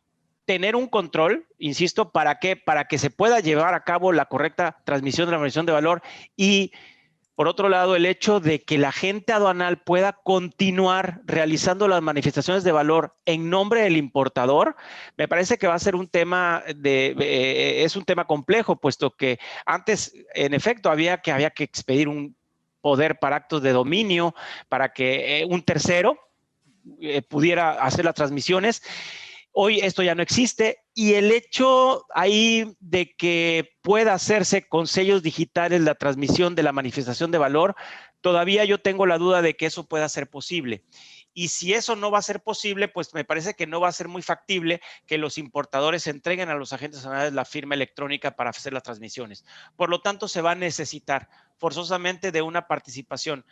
tener un control, insisto, ¿para qué? Para que se pueda llevar a cabo la correcta transmisión de la manifestación de valor y, por otro lado, el hecho de que la agente aduanal pueda continuar realizando las manifestaciones de valor en nombre del importador, me parece que va a ser un tema es un tema complejo, puesto que antes, en efecto, había que expedir un poder para actos de dominio para que un tercero pudiera hacer las transmisiones. Hoy esto ya no existe y el hecho ahí de que pueda hacerse con sellos digitales la transmisión de la manifestación de valor, todavía yo tengo la duda de que eso pueda ser posible. Y si eso no va a ser posible, pues me parece que no va a ser muy factible que los importadores entreguen a los agentes aduanales la firma electrónica para hacer las transmisiones. Por lo tanto, se va a necesitar forzosamente de una participación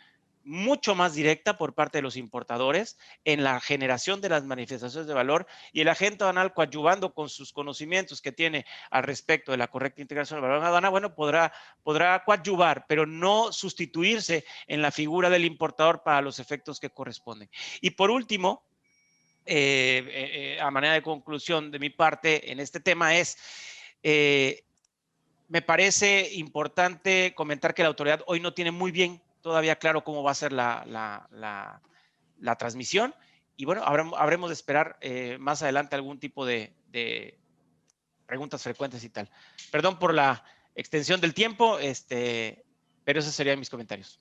mucho más directa por parte de los importadores en la generación de las manifestaciones de valor, y el agente aduanal, coadyuvando con sus conocimientos que tiene al respecto de la correcta integración del valor en aduana, bueno, podrá coadyuvar, pero no sustituirse en la figura del importador para los efectos que corresponden. Y por último, a manera de conclusión de mi parte en este tema es, me parece importante comentar que la autoridad hoy no tiene muy bien todavía claro cómo va a ser la transmisión, y bueno, habremos de esperar más adelante algún tipo de preguntas frecuentes y tal. Perdón por la extensión del tiempo, pero esos serían mis comentarios.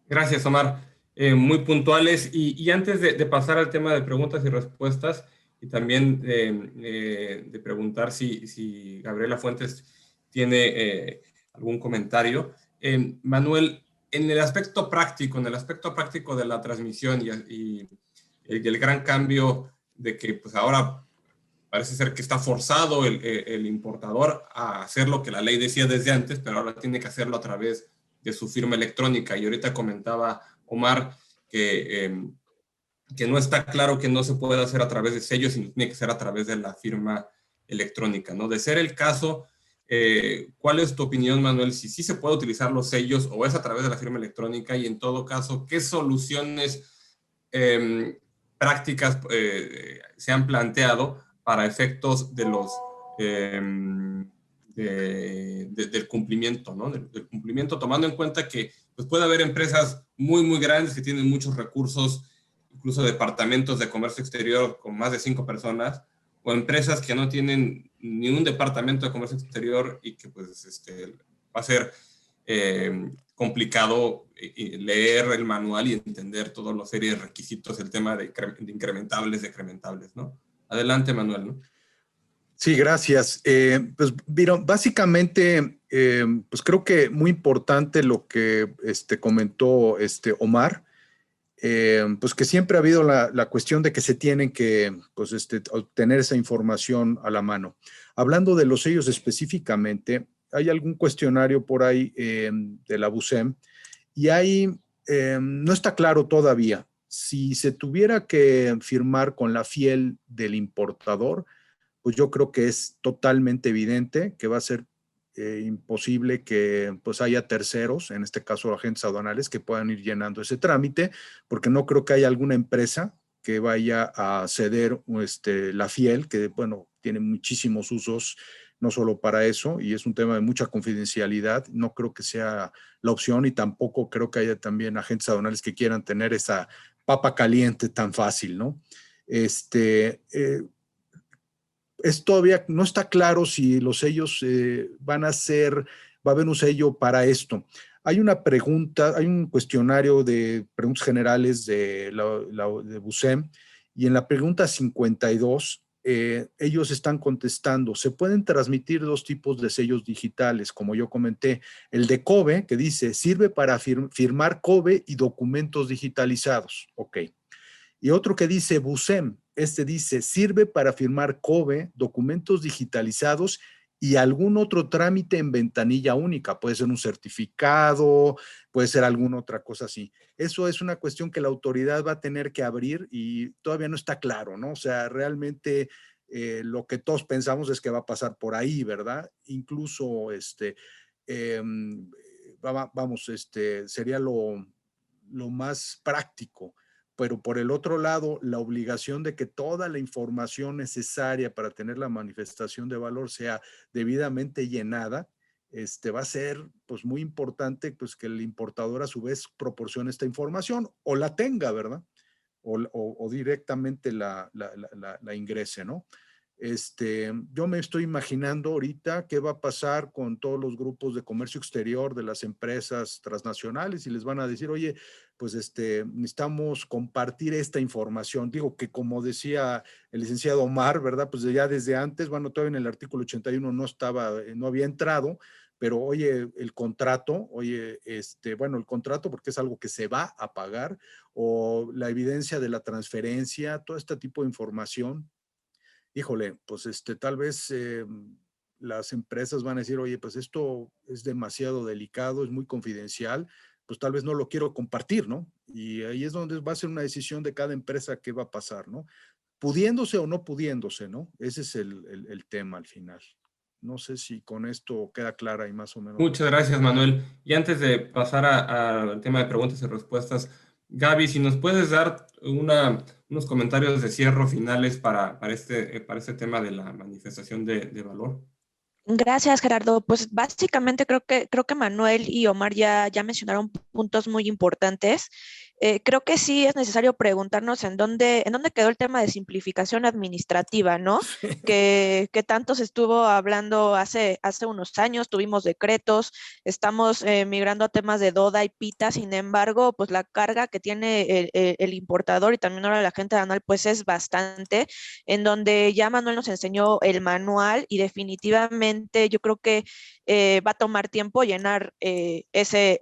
Gracias, Omar. Muy puntuales. Y antes de pasar al tema de preguntas y respuestas, y también de preguntar si Gabriela Fuentes tiene algún comentario. Manuel, en el aspecto práctico de la transmisión y el gran cambio de que pues ahora parece ser que está forzado el importador a hacer lo que la ley decía desde antes, pero ahora tiene que hacerlo a través de su firma electrónica. Y ahorita comentaba Omar que no está claro que no se pueda hacer a través de sellos, sino tiene que ser a través de la firma electrónica, ¿no? De ser el caso, ¿cuál es tu opinión, Manuel? Si sí se puede utilizar los sellos o es a través de la firma electrónica, y en todo caso, ¿qué soluciones prácticas se han planteado para efectos de los del cumplimiento, ¿no? Del cumplimiento, tomando en cuenta que pues, puede haber empresas muy, muy grandes que tienen muchos recursos, incluso departamentos de comercio exterior con más de 5 personas, o empresas que no tienen ni un departamento de comercio exterior y que pues va a ser complicado leer el manual y entender todos los series de requisitos, el tema de incrementables, decrementables, ¿no? Adelante, Manuel, ¿no? Sí, gracias. Pues, vieron, básicamente, pues creo que muy importante lo que comentó Omar, pues que siempre ha habido la cuestión de que se tienen que pues, obtener esa información a la mano. Hablando de los sellos específicamente, hay algún cuestionario por ahí de la BUSEM y ahí no está claro todavía si se tuviera que firmar con la fiel del importador, pues yo creo que es totalmente evidente que va a ser imposible que pues haya terceros, en este caso agentes aduanales, que puedan ir llenando ese trámite, porque no creo que haya alguna empresa que vaya a ceder la fiel, que bueno, tiene muchísimos usos, no solo para eso, y es un tema de mucha confidencialidad, no creo que sea la opción y tampoco creo que haya también agentes aduanales que quieran tener esa papa caliente tan fácil, ¿no? Todavía no está claro si los sellos va a haber un sello para esto. Hay una pregunta, hay un cuestionario de preguntas generales de BUSEM, y en la pregunta 52, ellos están contestando, se pueden transmitir 2 tipos de sellos digitales, como yo comenté, el de COBE, que dice, sirve para firmar COBE y documentos digitalizados, ok. Y otro que dice BUSEM, dice, sirve para firmar COBE, documentos digitalizados y algún otro trámite en ventanilla única. Puede ser un certificado, puede ser alguna otra cosa así. Eso es una cuestión que la autoridad va a tener que abrir y todavía no está claro, ¿no? O sea, realmente lo que todos pensamos es que va a pasar por ahí, ¿verdad? Incluso, sería lo más práctico. Pero por el otro lado, la obligación de que toda la información necesaria para tener la manifestación de valor sea debidamente llenada, va a ser pues muy importante pues que el importador a su vez proporcione esta información o la tenga, ¿verdad? O directamente la ingrese, ¿no? Yo me estoy imaginando ahorita qué va a pasar con todos los grupos de comercio exterior de las empresas transnacionales y les van a decir, oye, pues necesitamos compartir esta información. Digo que como decía el licenciado Omar, ¿verdad? Pues ya desde antes, bueno, todavía en el artículo 81 no había entrado, pero oye, el contrato, el contrato porque es algo que se va a pagar, o la evidencia de la transferencia, todo este tipo de información. Híjole, pues tal vez las empresas van a decir, oye, pues esto es demasiado delicado, es muy confidencial, pues tal vez no lo quiero compartir, ¿no? Y ahí es donde va a ser una decisión de cada empresa qué va a pasar, ¿no? Pudiéndose o no pudiéndose, ¿no? Ese es el tema al final. No sé si con esto queda clara y más o menos. Muchas gracias, Manuel. Y antes de pasar al tema de preguntas y respuestas, Gaby, si nos puedes dar unos comentarios de cierre finales para este tema de la manifestación de valor. Gracias, Gerardo. Pues básicamente creo que Manuel y Omar ya mencionaron puntos muy importantes. creo que sí es necesario preguntarnos en dónde quedó el tema de simplificación administrativa, ¿no? Que tanto se estuvo hablando hace unos años, tuvimos decretos, estamos migrando a temas de DODA y PITA, sin embargo, pues la carga que tiene el importador y también ahora la gente aduanal, pues es bastante, en donde ya Manuel nos enseñó el manual y definitivamente yo creo que va a tomar tiempo llenar ese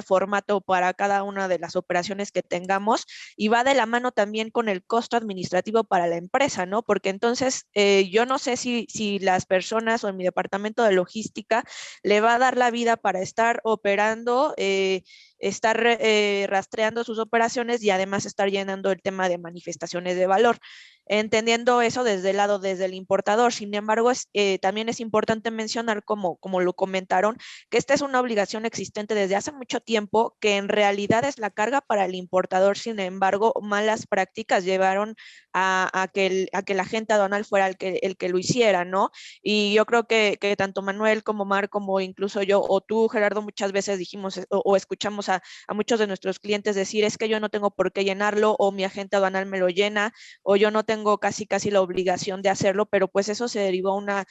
formato para cada una de las operaciones que tengamos y va de la mano también con el costo administrativo para la empresa, ¿no? Porque entonces yo no sé si las personas o en mi departamento de logística le va a dar la vida para estar operando, estar rastreando sus operaciones y además estar llenando el tema de manifestaciones de valor. Entendiendo eso desde el lado, desde el importador. Sin embargo, también es importante mencionar, como lo comentaron, que esta es una obligación existente desde hace mucho tiempo, que en realidad es la carga para el importador. Sin embargo, malas prácticas llevaron a que la agente aduanal fuera el que lo hiciera, ¿no? Y yo creo que tanto Manuel como Mar, como incluso yo o tú, Gerardo, muchas veces dijimos o escuchamos a muchos de nuestros clientes decir, es que yo no tengo por qué llenarlo, o mi agente aduanal me lo llena, o yo no tengo casi la obligación de hacerlo, pero pues eso se derivó a una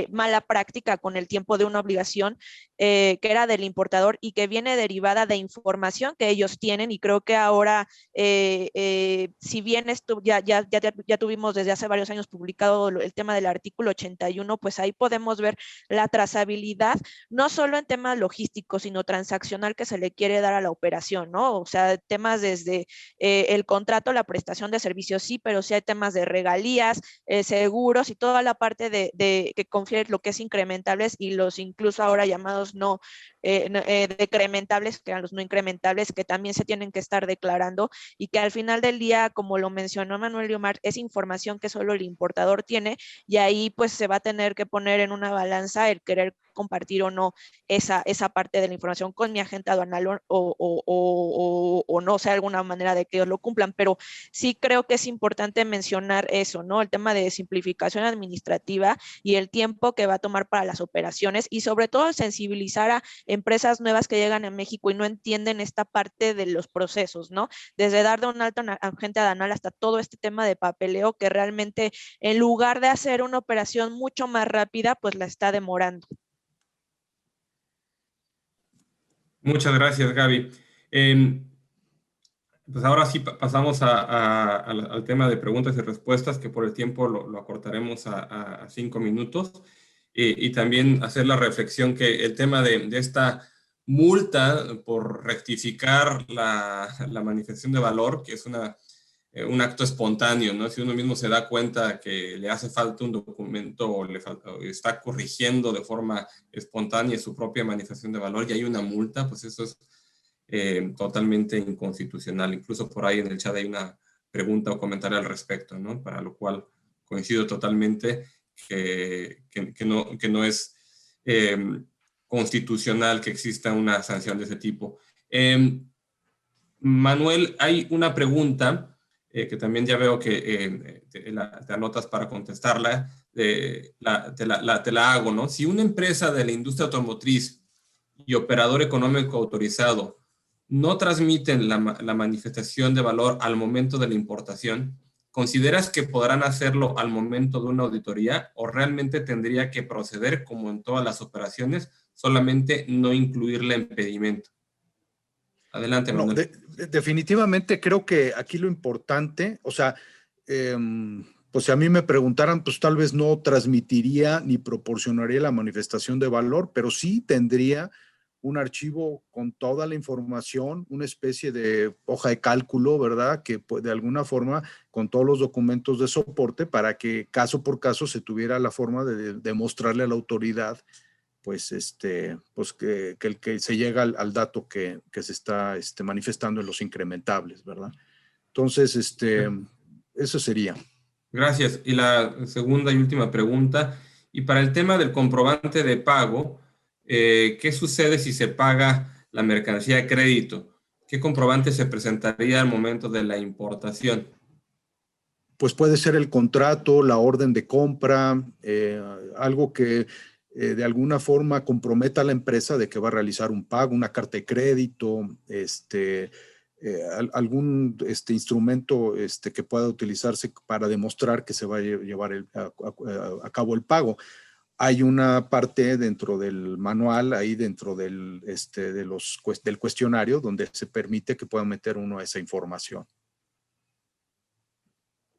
mala práctica con el tiempo de una obligación que era del importador y que viene derivada de información que ellos tienen, y creo que ahora, si bien esto ya tuvimos desde hace varios años publicado el tema del artículo 81, pues ahí podemos ver la trazabilidad, no solo en temas logísticos, sino transaccional que se le quiere dar a la operación, ¿no? O sea, temas desde el contrato, la prestación de servicios, sí, pero sí hay temas de regalías, seguros y toda la parte de que confiere lo que es incrementables y los incluso ahora llamados decrementables, que eran los no incrementables, que también se tienen que estar declarando y que al final del día, como lo mencionó Manuel y Omar, es información que solo el importador tiene y ahí pues se va a tener que poner en una balanza el querer compartir o no esa parte de la información con mi agente aduanal o no, o sea, alguna manera de que ellos lo cumplan, pero sí creo que es importante mencionar eso, ¿no? El tema de simplificación administrativa y el tiempo que va a tomar para las operaciones y sobre todo sensibilizar a empresas nuevas que llegan a México y no entienden esta parte de los procesos, ¿no? Desde dar de un alto agente aduanal hasta todo este tema de papeleo que realmente en lugar de hacer una operación mucho más rápida, pues la está demorando. Muchas gracias, Gaby. Pues ahora sí pasamos al tema de preguntas y respuestas, que por el tiempo lo acortaremos a 5 minutos. Y también hacer la reflexión que el tema de esta multa por rectificar la manifestación de valor, que es un acto espontáneo, ¿no? Si uno mismo se da cuenta que le hace falta un documento o está corrigiendo de forma espontánea su propia manifestación de valor y hay una multa, pues eso es totalmente inconstitucional. Incluso por ahí en el chat hay una pregunta o comentario al respecto, ¿no? Para lo cual coincido totalmente que no es constitucional que exista una sanción de ese tipo. Manuel, hay una pregunta que también ya veo que te anotas para contestarla, te la hago, ¿no? Si una empresa de la industria automotriz y operador económico autorizado no transmiten la manifestación de valor al momento de la importación, ¿consideras que podrán hacerlo al momento de una auditoría o realmente tendría que proceder como en todas las operaciones, solamente no incluirle impedimento? Adelante, Bueno, Manuel. definitivamente creo que aquí lo importante, o sea, pues si a mí me preguntaran, pues tal vez no transmitiría ni proporcionaría la manifestación de valor, pero sí tendría un archivo con toda la información, una especie de hoja de cálculo, ¿verdad? Que de alguna forma, con todos los documentos de soporte, para que caso por caso se tuviera la forma de demostrarle a la autoridad pues, pues que se llega al dato que se está manifestando en los incrementables, ¿verdad? Entonces, eso sería. Gracias. Y la segunda y última pregunta. Y para el tema del comprobante de pago, ¿qué sucede si se paga la mercancía a crédito? ¿Qué comprobante se presentaría al momento de la importación? Pues puede ser el contrato, la orden de compra, algo que de alguna forma comprometa a la empresa de que va a realizar un pago, una carta de crédito, algún instrumento que pueda utilizarse para demostrar que se va a llevar a cabo el pago. Hay una parte dentro del manual, ahí dentro del cuestionario, donde se permite que pueda meter uno esa información.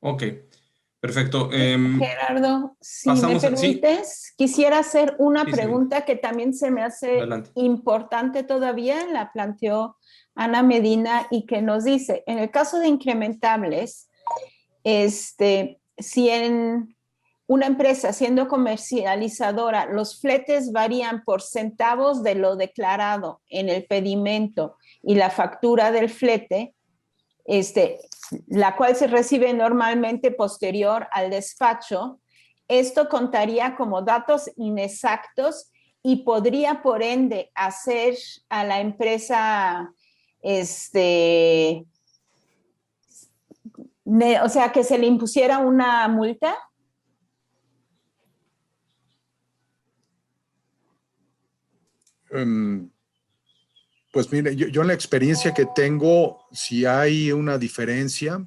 Ok, perfecto. Gerardo, si me permites, quisiera hacer una pregunta que también se me hace importante todavía, la planteó Ana Medina, y que nos dice, en el caso de incrementables, si en una empresa siendo comercializadora, los fletes varían por centavos de lo declarado en el pedimento y la factura del flete, la cual se recibe normalmente posterior al despacho, esto contaría como datos inexactos y podría, por ende, hacer a la empresa, o sea, que se le impusiera una multa. Pues mire, yo en la experiencia que tengo, si hay una diferencia,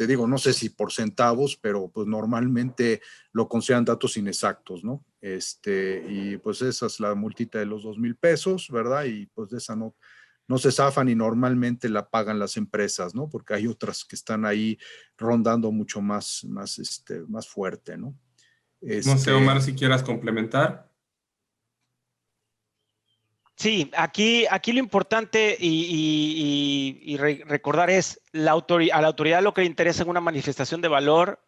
digo, no sé si por centavos, pero pues normalmente lo consideran datos inexactos, ¿no? Y pues esa es la multita de los 2,000 pesos, ¿verdad? Y pues de esa no se zafan y normalmente la pagan las empresas, ¿no? Porque hay otras que están ahí rondando mucho más fuerte, ¿no? No sé, Omar, si quieras complementar. Sí, aquí lo importante y recordar es a la autoridad lo que le interesa en una manifestación de valor,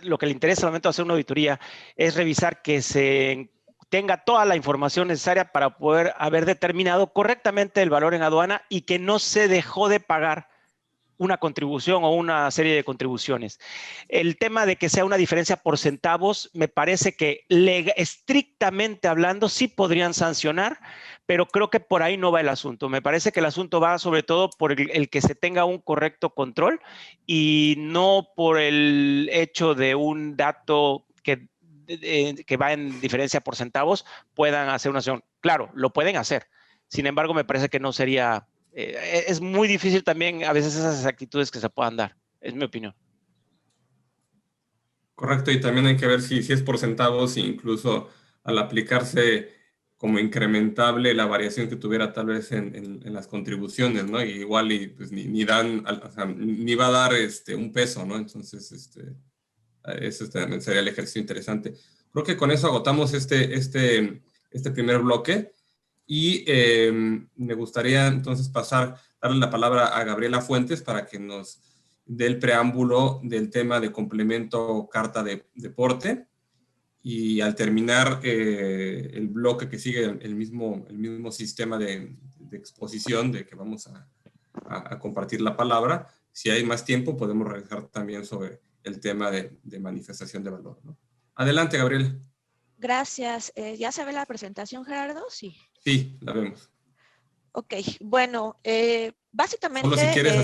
lo que le interesa al momento de hacer una auditoría es revisar que se tenga toda la información necesaria para poder haber determinado correctamente el valor en aduana y que no se dejó de pagar una contribución o una serie de contribuciones. El tema de que sea una diferencia por centavos, me parece que estrictamente hablando sí podrían sancionar, pero creo que por ahí no va el asunto. Me parece que el asunto va sobre todo por el que se tenga un correcto control y no por el hecho de un dato que va en diferencia por centavos puedan hacer una sanción. Claro, lo pueden hacer. Sin embargo, me parece que no sería... es muy difícil también a veces esas actitudes que se puedan dar, es mi opinión. Correcto, y también hay que ver si es por centavos, incluso al aplicarse como incrementable la variación que tuviera tal vez en las contribuciones, ¿no? Y igual pues, ni va a dar un peso, ¿no? Entonces, eso también sería el ejercicio interesante. Creo que con eso agotamos este primer bloque. Y me gustaría entonces darle la palabra a Gabriela Fuentes para que nos dé el preámbulo del tema de complemento carta de deporte. Y al terminar el bloque que sigue el mismo sistema de exposición de que vamos a compartir la palabra, si hay más tiempo podemos regresar también sobre el tema de manifestación de valor, ¿no? Adelante, Gabriela. Gracias. ¿Ya se ve la presentación, Gerardo? Sí. Sí, la vemos. Ok, bueno, básicamente... Solo si quieres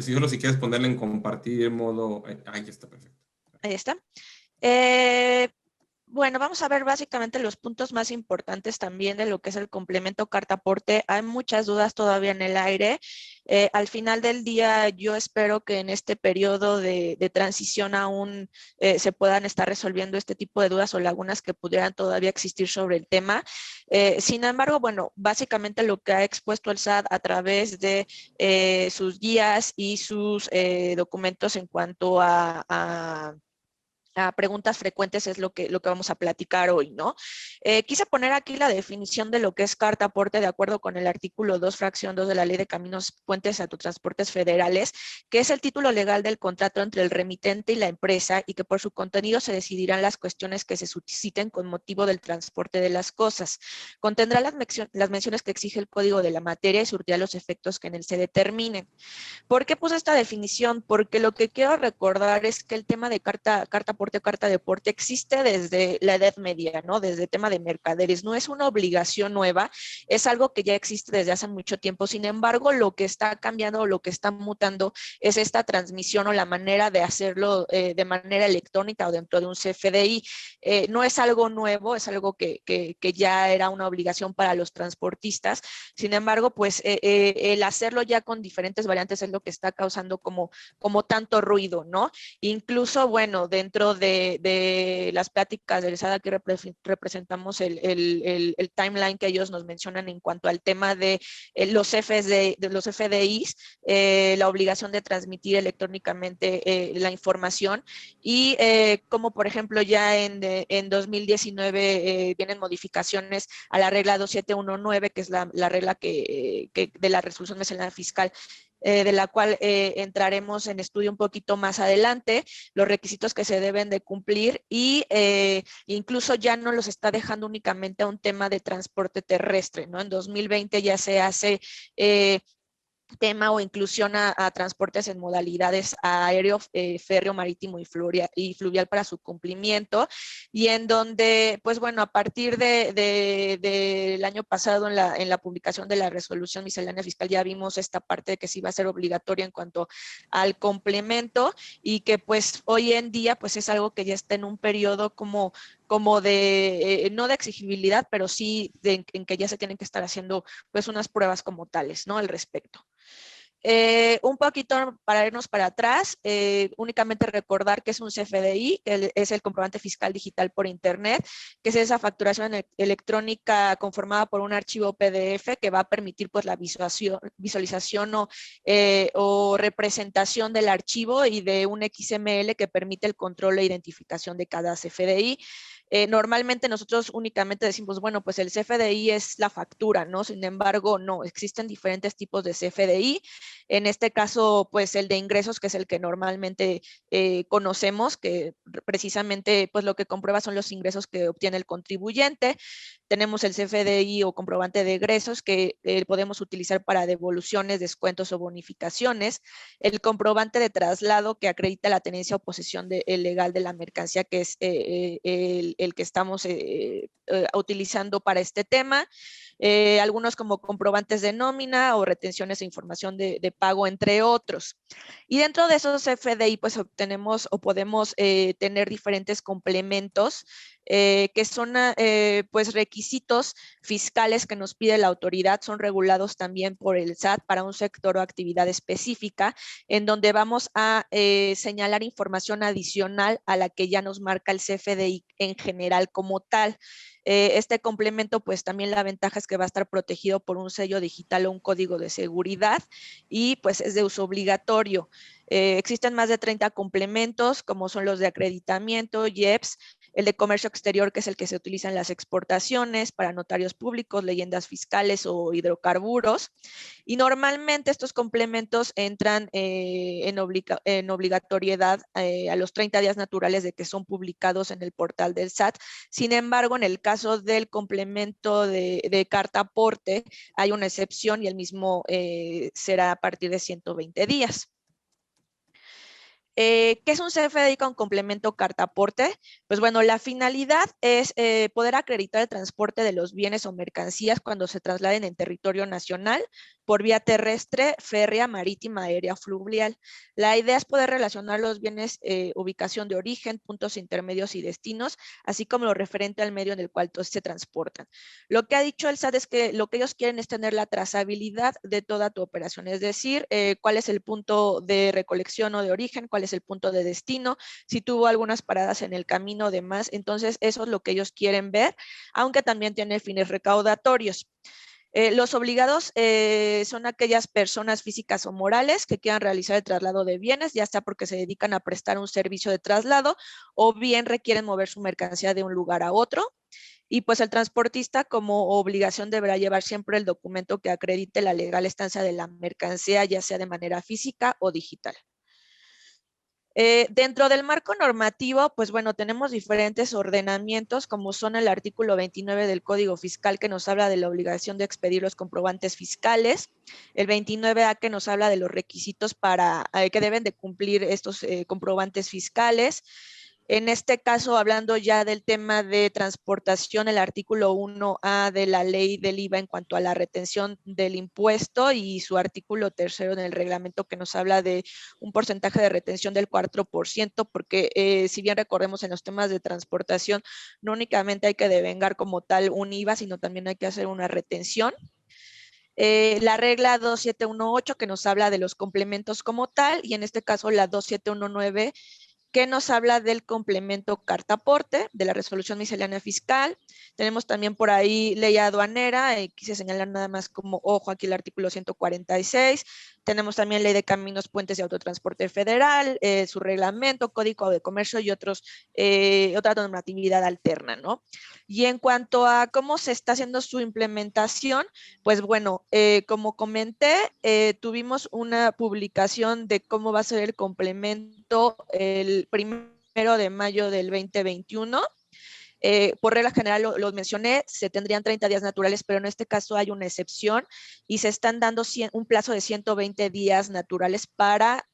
solo si quieres ponerla en compartir modo... Ahí está, perfecto. Ahí está. Bueno, vamos a ver básicamente los puntos más importantes también de lo que es el complemento carta aporte. Hay muchas dudas todavía en el aire. Al final del día, yo espero que en este periodo de transición aún se puedan estar resolviendo este tipo de dudas o lagunas que pudieran todavía existir sobre el tema. Sin embargo, bueno, básicamente lo que ha expuesto el SAT a través de sus guías y sus documentos en cuanto a preguntas frecuentes es lo que vamos a platicar hoy, ¿no? Quise poner aquí la definición de lo que es carta aporte de acuerdo con el artículo 2, fracción 2 de la Ley de Caminos, Puentes y Autotransportes Federales, que es el título legal del contrato entre el remitente y la empresa y que por su contenido se decidirán las cuestiones que se susciten con motivo del transporte de las cosas. Contendrá las menciones que exige el código de la materia y surtirá los efectos que en él se determinen. ¿Por qué puse esta definición? Porque lo que quiero recordar es que el tema de carta pasaporte o carta de porte existe desde la Edad Media, ¿no? Desde el tema de mercaderes. No es una obligación nueva, es algo que ya existe desde hace mucho tiempo. Sin embargo, lo que está cambiando o lo que está mutando es esta transmisión o la manera de hacerlo de manera electrónica o dentro de un CFDI. No es algo nuevo, es algo que ya era una obligación para los transportistas. Sin embargo, pues el hacerlo ya con diferentes variantes es lo que está causando como tanto ruido, ¿no? Incluso, bueno, dentro de las pláticas del SAT, aquí representamos el timeline que ellos nos mencionan en cuanto al tema de los FDIs, la obligación de transmitir electrónicamente la información y como por ejemplo ya en 2019 vienen modificaciones a la regla 2719, que es la regla que de la resolución miscelánea fiscal, de la cual entraremos en estudio un poquito más adelante, los requisitos que se deben de cumplir y incluso ya no los está dejando únicamente a un tema de transporte terrestre, ¿no? En 2020 ya se hace tema o inclusión a transportes en modalidades aéreo, férreo, marítimo y fluvial para su cumplimiento, y en donde, pues bueno, a partir del año pasado en la publicación de la resolución miscelánea fiscal ya vimos esta parte de que sí va a ser obligatoria en cuanto al complemento y que pues hoy en día pues es algo que ya está en un periodo como de, no de exigibilidad, pero sí en que ya se tienen que estar haciendo pues unas pruebas como tales, ¿no? Al respecto. Un poquito para irnos para atrás, únicamente recordar que es un CFDI, que es el comprobante fiscal digital por internet, que es esa facturación electrónica conformada por un archivo PDF que va a permitir pues la visualización o representación del archivo y de un XML que permite el control e identificación de cada CFDI. Normalmente nosotros únicamente decimos, bueno, pues el CFDI es la factura, ¿no? Sin embargo, no, existen diferentes tipos de CFDI. En este caso, pues el de ingresos, que es el que normalmente conocemos, que precisamente pues lo que comprueba son los ingresos que obtiene el contribuyente. Tenemos el CFDI o comprobante de egresos que podemos utilizar para devoluciones, descuentos o bonificaciones. El comprobante de traslado que acredita la tenencia o posesión legal de la mercancía, que es el que estamos utilizando para este tema. Algunos como comprobantes de nómina o retenciones de información de pago, entre otros. Y dentro de esos CFDI, pues obtenemos o podemos tener diferentes complementos que son pues requisitos fiscales que nos pide la autoridad, son regulados también por el SAT para un sector o actividad específica, en donde vamos a señalar información adicional a la que ya nos marca el CFDI en general como tal. Este complemento, pues también la ventaja es que va a estar protegido por un sello digital o un código de seguridad y pues es de uso obligatorio. Existen más de 30 complementos, como son los de acreditamiento, IEPS, el de comercio exterior, que es el que se utiliza en las exportaciones, para notarios públicos, leyendas fiscales o hidrocarburos. Y normalmente estos complementos entran en obligatoriedad a los 30 días naturales de que son publicados en el portal del SAT. Sin embargo, en el caso del complemento de carta aporte, hay una excepción y el mismo será a partir de 120 días. ¿Qué es un CFDI con complemento carta aporte? Pues bueno, la finalidad es poder acreditar el transporte de los bienes o mercancías cuando se trasladen en territorio nacional por vía terrestre, férrea, marítima, aérea, fluvial. La idea es poder relacionar los bienes, ubicación de origen, puntos intermedios y destinos, así como lo referente al medio en el cual se transportan. Lo que ha dicho el SAT es que lo que ellos quieren es tener la trazabilidad de toda tu operación, es decir, cuál es el punto de recolección o de origen, cuál es el punto de destino, si tuvo algunas paradas en el camino o demás. Entonces, eso es lo que ellos quieren ver, aunque también tiene fines recaudatorios. Los obligados son aquellas personas físicas o morales que quieran realizar el traslado de bienes, ya sea porque se dedican a prestar un servicio de traslado o bien requieren mover su mercancía de un lugar a otro. Y pues el transportista como obligación deberá llevar siempre el documento que acredite la legal estancia de la mercancía, ya sea de manera física o digital. Dentro del marco normativo, pues bueno, tenemos diferentes ordenamientos, como son el artículo 29 del Código Fiscal, que nos habla de la obligación de expedir los comprobantes fiscales, el 29A, que nos habla de los requisitos para que deben de cumplir estos comprobantes fiscales, En este caso, hablando ya del tema de transportación, el artículo 1A de la ley del IVA en cuanto a la retención del impuesto y su artículo 3º en el reglamento que nos habla de un porcentaje de retención del 4%, porque si bien recordemos en los temas de transportación, no únicamente hay que devengar como tal un IVA, sino también hay que hacer una retención. La regla 2718 que nos habla de los complementos como tal, y en este caso la 2719 que nos habla del complemento carta aporte, de la resolución miscelánea fiscal. Tenemos también por ahí ley aduanera, quise señalar nada más como ojo aquí el artículo 146. Tenemos también ley de caminos, puentes y autotransporte federal, su reglamento, código de comercio y otra normatividad alterna, ¿no? Y en cuanto a cómo se está haciendo su implementación, pues bueno, como comenté, tuvimos una publicación de cómo va a ser el complemento el 1 de mayo del 2021. Por regla general, lo mencioné, se tendrían 30 días naturales, pero en este caso hay una excepción y se están dando un plazo de 120 días naturales para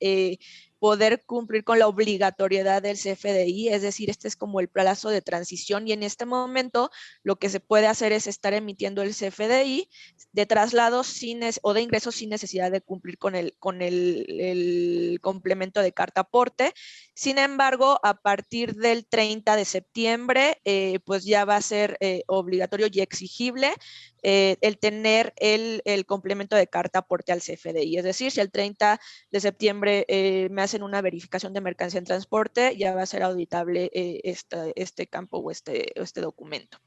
poder cumplir con la obligatoriedad del CFDI, es decir, este es como el plazo de transición y en este momento lo que se puede hacer es estar emitiendo el CFDI de traslado o de ingresos sin necesidad de cumplir con el complemento de carta aporte. Sin embargo, a partir del 30 de septiembre, pues ya va a ser obligatorio y exigible el tener el complemento de carta aporte al CFDI. Es decir, si el 30 de septiembre me hacen una verificación de mercancía en transporte, ya va a ser auditable este campo o este documento.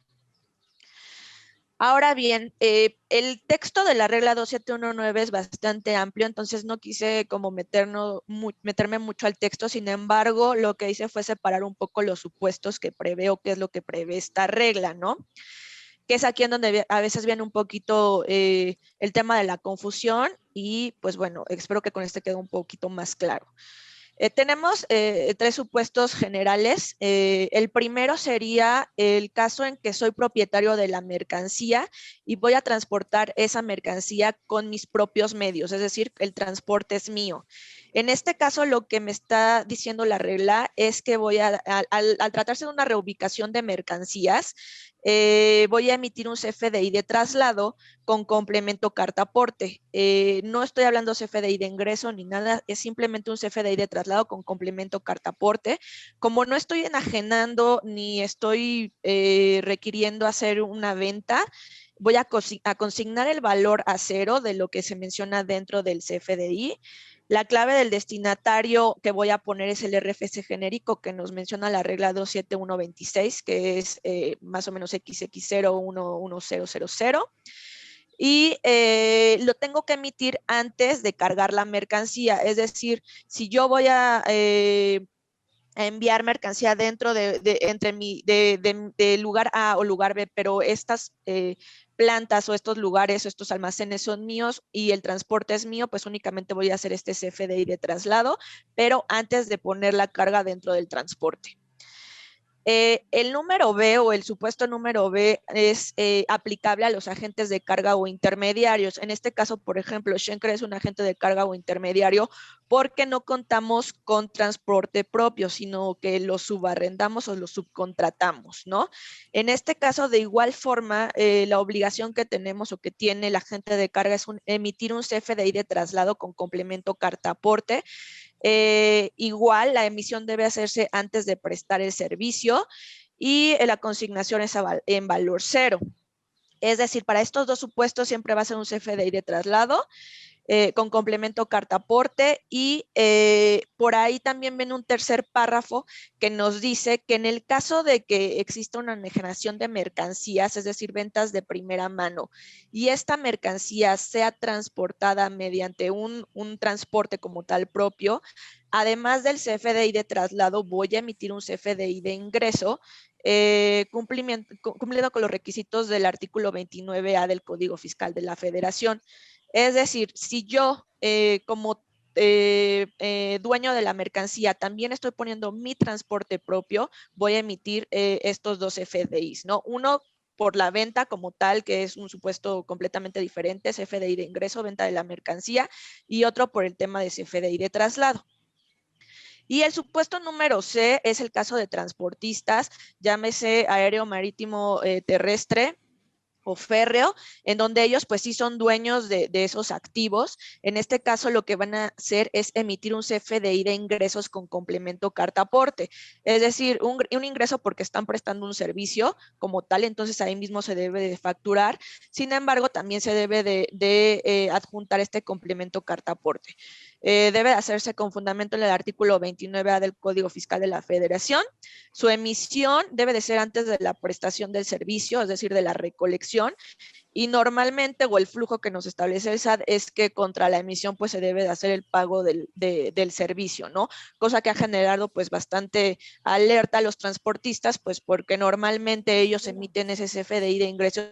Ahora bien, el texto de la regla 2719 es bastante amplio, entonces no quise como meterme mucho al texto, sin embargo, lo que hice fue separar un poco los supuestos que prevé o qué es lo que prevé esta regla, ¿no? Que es aquí en donde a veces viene un poquito el tema de la confusión y pues bueno, espero que con este quede un poquito más claro. Tenemos 3 supuestos generales. El primero sería el caso en que soy propietario de la mercancía y voy a transportar esa mercancía con mis propios medios, es decir, el transporte es mío. En este caso, lo que me está diciendo la regla es que al tratarse de una reubicación de mercancías, voy a emitir un CFDI de traslado con complemento carta aporte. No estoy hablando CFDI de ingreso ni nada, es simplemente un CFDI de traslado con complemento carta aporte. Como no estoy enajenando ni estoy requiriendo hacer una venta, voy a consignar el valor a cero de lo que se menciona dentro del CFDI. La clave del destinatario que voy a poner es el RFC genérico que nos menciona la regla 27126, que es más o menos XX011000. Y lo tengo que emitir antes de cargar la mercancía. Es decir, si yo voy a enviar mercancía dentro de lugar A o lugar B, pero estas plantas o estos lugares o estos almacenes son míos y el transporte es mío, pues únicamente voy a hacer este CFDI de traslado, pero antes de poner la carga dentro del transporte. El número B o el supuesto número B es aplicable a los agentes de carga o intermediarios. En este caso, por ejemplo, Schenker es un agente de carga o intermediario porque no contamos con transporte propio, sino que lo subarrendamos o lo subcontratamos, ¿no? En este caso, de igual forma, la obligación que tenemos o que tiene el agente de carga es emitir un CFDI de traslado con complemento carta aporte. Igual la emisión debe hacerse antes de prestar el servicio y la consignación es en valor cero. Es decir, para estos 2 supuestos siempre va a ser un CFDI de traslado con complemento carta aporte y por ahí también viene un tercer párrafo que nos dice que en el caso de que exista una enajenación de mercancías, es decir, ventas de primera mano, y esta mercancía sea transportada mediante un transporte como tal propio, además del CFDI de traslado, voy a emitir un CFDI de ingreso cumpliendo con los requisitos del artículo 29A del Código Fiscal de la Federación. Es decir, si yo como dueño de la mercancía también estoy poniendo mi transporte propio, voy a emitir estos 2 CFDIs, ¿no? Uno por la venta como tal, que es un supuesto completamente diferente, CFDI de ingreso, venta de la mercancía, y otro por el tema de CFDI de traslado. Y el supuesto número C es el caso de transportistas, llámese aéreo, marítimo, terrestre o férreo, en donde ellos pues sí son dueños de esos activos. En este caso lo que van a hacer es emitir un CFDI de ingresos con complemento carta aporte, es decir, un ingreso porque están prestando un servicio como tal, entonces ahí mismo se debe de facturar. Sin embargo, también se debe de adjuntar este complemento carta aporte. Debe hacerse con fundamento en el artículo 29A del Código Fiscal de la Federación. Su emisión debe de ser antes de la prestación del servicio, es decir, de la recolección, y normalmente, o el flujo que nos establece el SAT, es que contra la emisión pues se debe de hacer el pago del servicio, ¿no? Cosa que ha generado pues bastante alerta a los transportistas, pues porque normalmente ellos emiten ese CFDI de ingresos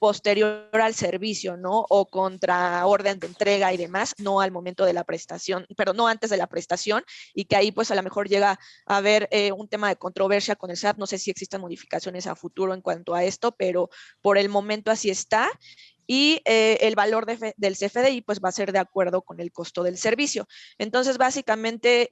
posterior al servicio, ¿no? O contra orden de entrega y demás, no al momento de la prestación, pero no antes de la prestación, y que ahí pues a lo mejor llega a haber un tema de controversia con el SAT. No sé si existan modificaciones a futuro en cuanto a esto, pero por el momento así está. Y el valor del CFDI pues va a ser de acuerdo con el costo del servicio. Entonces, básicamente,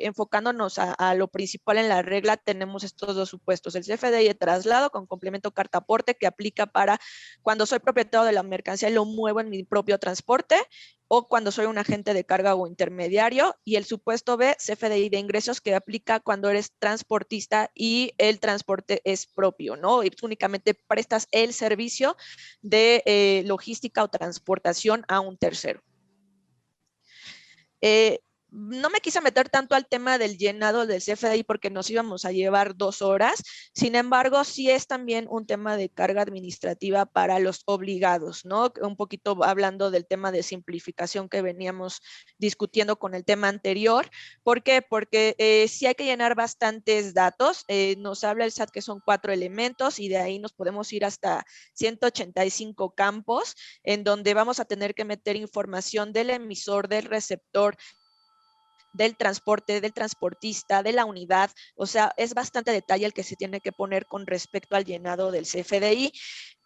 enfocándonos a lo principal en la regla, tenemos estos dos supuestos: el CFDI de traslado con complemento carta aporte, que aplica para cuando soy propietario de la mercancía y lo muevo en mi propio transporte, o cuando soy un agente de carga o intermediario. Y el supuesto B, CFDI de ingresos, que aplica cuando eres transportista y el transporte es propio, ¿no? Y únicamente prestas el servicio de logística o transportación a un tercero. No me quise meter tanto al tema del llenado del CFDI porque nos íbamos a llevar 2 horas. Sin embargo, sí es también un tema de carga administrativa para los obligados, ¿no? Un poquito hablando del tema de simplificación que veníamos discutiendo con el tema anterior. ¿Por qué? Porque sí hay que llenar bastantes datos. Nos habla el SAT que son 4 elementos, y de ahí nos podemos ir hasta 185 campos, en donde vamos a tener que meter información del emisor, del receptor, del transporte, del transportista, de la unidad. O sea, es bastante detalle el que se tiene que poner con respecto al llenado del CFDI,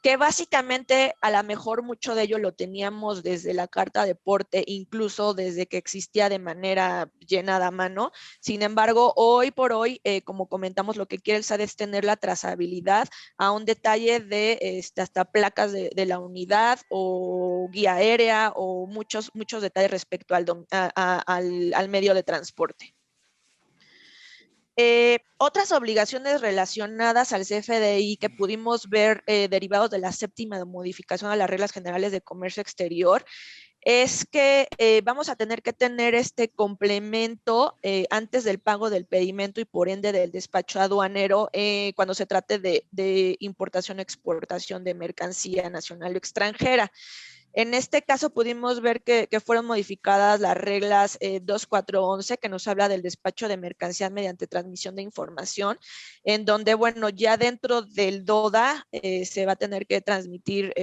que básicamente a lo mejor mucho de ello lo teníamos desde la carta de porte, incluso desde que existía de manera llenada a mano. Sin embargo, hoy por hoy, como comentamos, lo que quiere el SAT es tener la trazabilidad a un detalle de hasta placas de la unidad o guía aérea, o muchos detalles respecto al medio de transporte. Otras obligaciones relacionadas al CFDI que pudimos ver derivados de la 7ª modificación a las reglas generales de comercio exterior es que vamos a tener que tener este complemento antes del pago del pedimento y por ende del despacho aduanero cuando se trate de importación o exportación de mercancía nacional o extranjera. En este caso pudimos ver que fueron modificadas las reglas 2411, que nos habla del despacho de mercancías mediante transmisión de información, en donde, bueno, ya dentro del DODA se va a tener que transmitir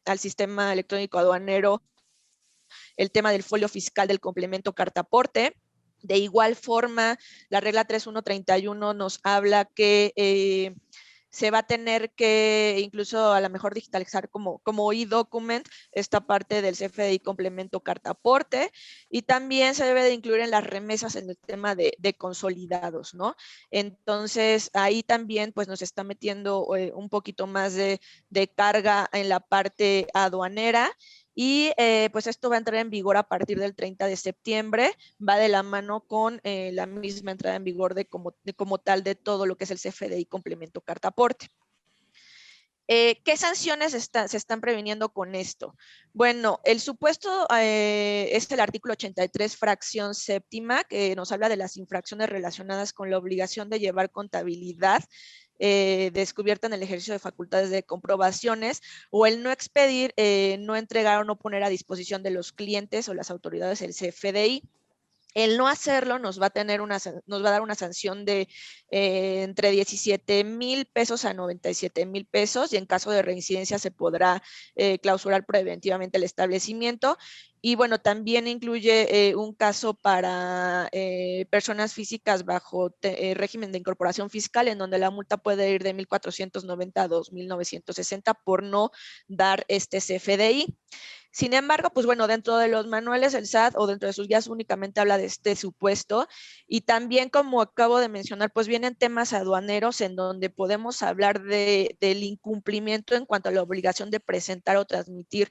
al sistema electrónico aduanero el tema del folio fiscal del complemento carta aporte. De igual forma, la regla 3131 nos habla que se va a tener que incluso a lo mejor digitalizar como e-document esta parte del CFDI complemento carta aporte, y también se debe de incluir en las remesas en el tema de consolidados, ¿no? Entonces ahí también pues nos está metiendo un poquito más de carga en la parte aduanera. Y pues esto va a entrar en vigor a partir del 30 de septiembre, va de la mano con la misma entrada en vigor de como tal de todo lo que es el CFDI complemento carta aporte. ¿Qué sanciones se están previniendo con esto? Bueno, el supuesto es el artículo 83, fracción 7ª, que nos habla de las infracciones relacionadas con la obligación de llevar contabilidad descubierta en el ejercicio de facultades de comprobaciones, o el no expedir, no entregar o no poner a disposición de los clientes o las autoridades el CFDI. El no hacerlo nos va a dar una sanción de entre 17,000 pesos a 97,000 pesos, y en caso de reincidencia se podrá clausurar preventivamente el establecimiento. Y bueno, también incluye un caso para personas físicas bajo régimen de incorporación fiscal, en donde la multa puede ir de 1,490 a 2,960 por no dar este CFDI. Sin embargo, pues bueno, dentro de los manuales el SAT o dentro de sus guías únicamente habla de este supuesto, y también, como acabo de mencionar, pues vienen temas aduaneros en donde podemos hablar del incumplimiento en cuanto a la obligación de presentar o transmitir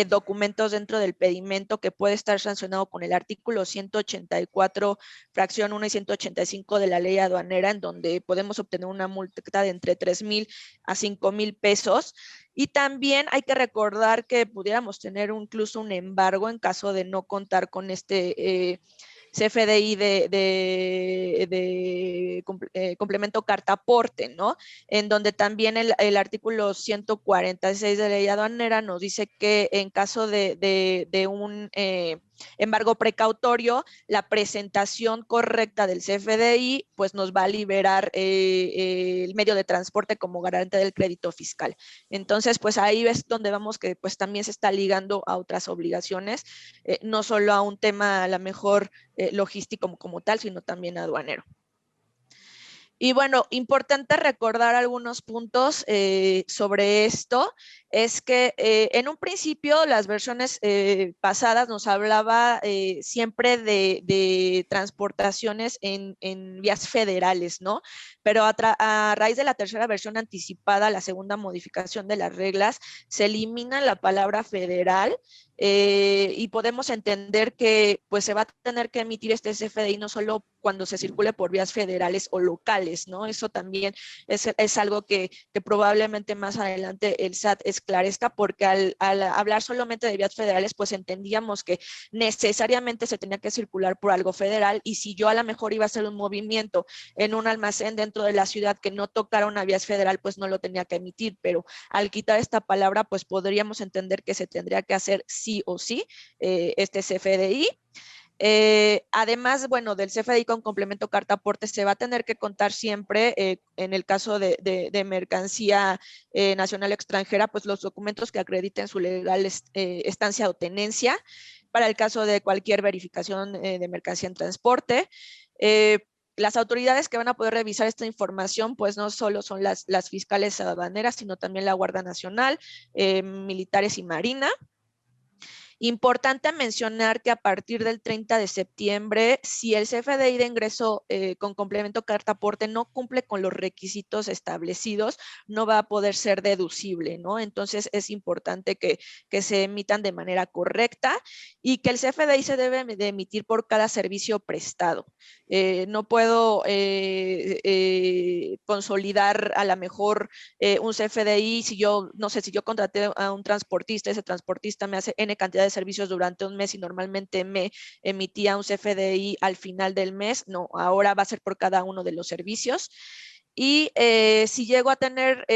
documentos dentro del pedimento, que puede estar sancionado con el artículo 184, fracción 1 y 185 de la ley aduanera, en donde podemos obtener una multa de entre 3,000 a 5,000 pesos. Y también hay que recordar que pudiéramos tener incluso un embargo en caso de no contar con este CFDI de complemento carta aporte, ¿no? En donde también el artículo 146 de la ley aduanera nos dice que en caso de un embargo precautorio, la presentación correcta del CFDI pues nos va a liberar el medio de transporte como garante del crédito fiscal. Entonces, pues ahí es donde vamos que pues también se está ligando a otras obligaciones, no solo a un tema a lo mejor logístico como tal, sino también aduanero. Y bueno, importante recordar algunos puntos sobre esto, es que en un principio las versiones pasadas nos hablaba siempre de transportaciones en vías federales, ¿no? Pero a raíz de la tercera versión anticipada, la segunda modificación de las reglas, se elimina la palabra federal y podemos entender que pues se va a tener que emitir este CFDI no solo cuando se circule por vías federales o locales, ¿no? Eso también es algo que probablemente más adelante el SAT esclarezca, porque al hablar solamente de vías federales, pues entendíamos que necesariamente se tenía que circular por algo federal, y si yo a lo mejor iba a hacer un movimiento en un almacén dentro de la ciudad que no tocara una vía federal, pues no lo tenía que emitir, pero al quitar esta palabra, pues podríamos entender que se tendría que hacer sí o sí este CFDI. Además, bueno, del CFDI con complemento carta aporte se va a tener que contar siempre, en el caso de mercancía nacional o extranjera, pues los documentos que acrediten su legal estancia o tenencia, para el caso de cualquier verificación de mercancía en transporte. Las autoridades que van a poder revisar esta información, pues no solo son las fiscales aduaneras, sino también la Guardia Nacional, militares y Marina. Importante mencionar que a partir del 30 de septiembre, si el CFDI de ingreso con complemento carta aporte no cumple con los requisitos establecidos, no va a poder ser deducible, ¿no? Entonces es importante que se emitan de manera correcta, y que el CFDI se debe de emitir por cada servicio prestado. No puedo consolidar a lo mejor un CFDI si yo, no sé, si yo contraté a un transportista, ese transportista me hace N cantidad de servicios durante un mes y normalmente me emitía un CFDI al final del mes. No, ahora va a ser por cada uno de los servicios. Y si llego a tener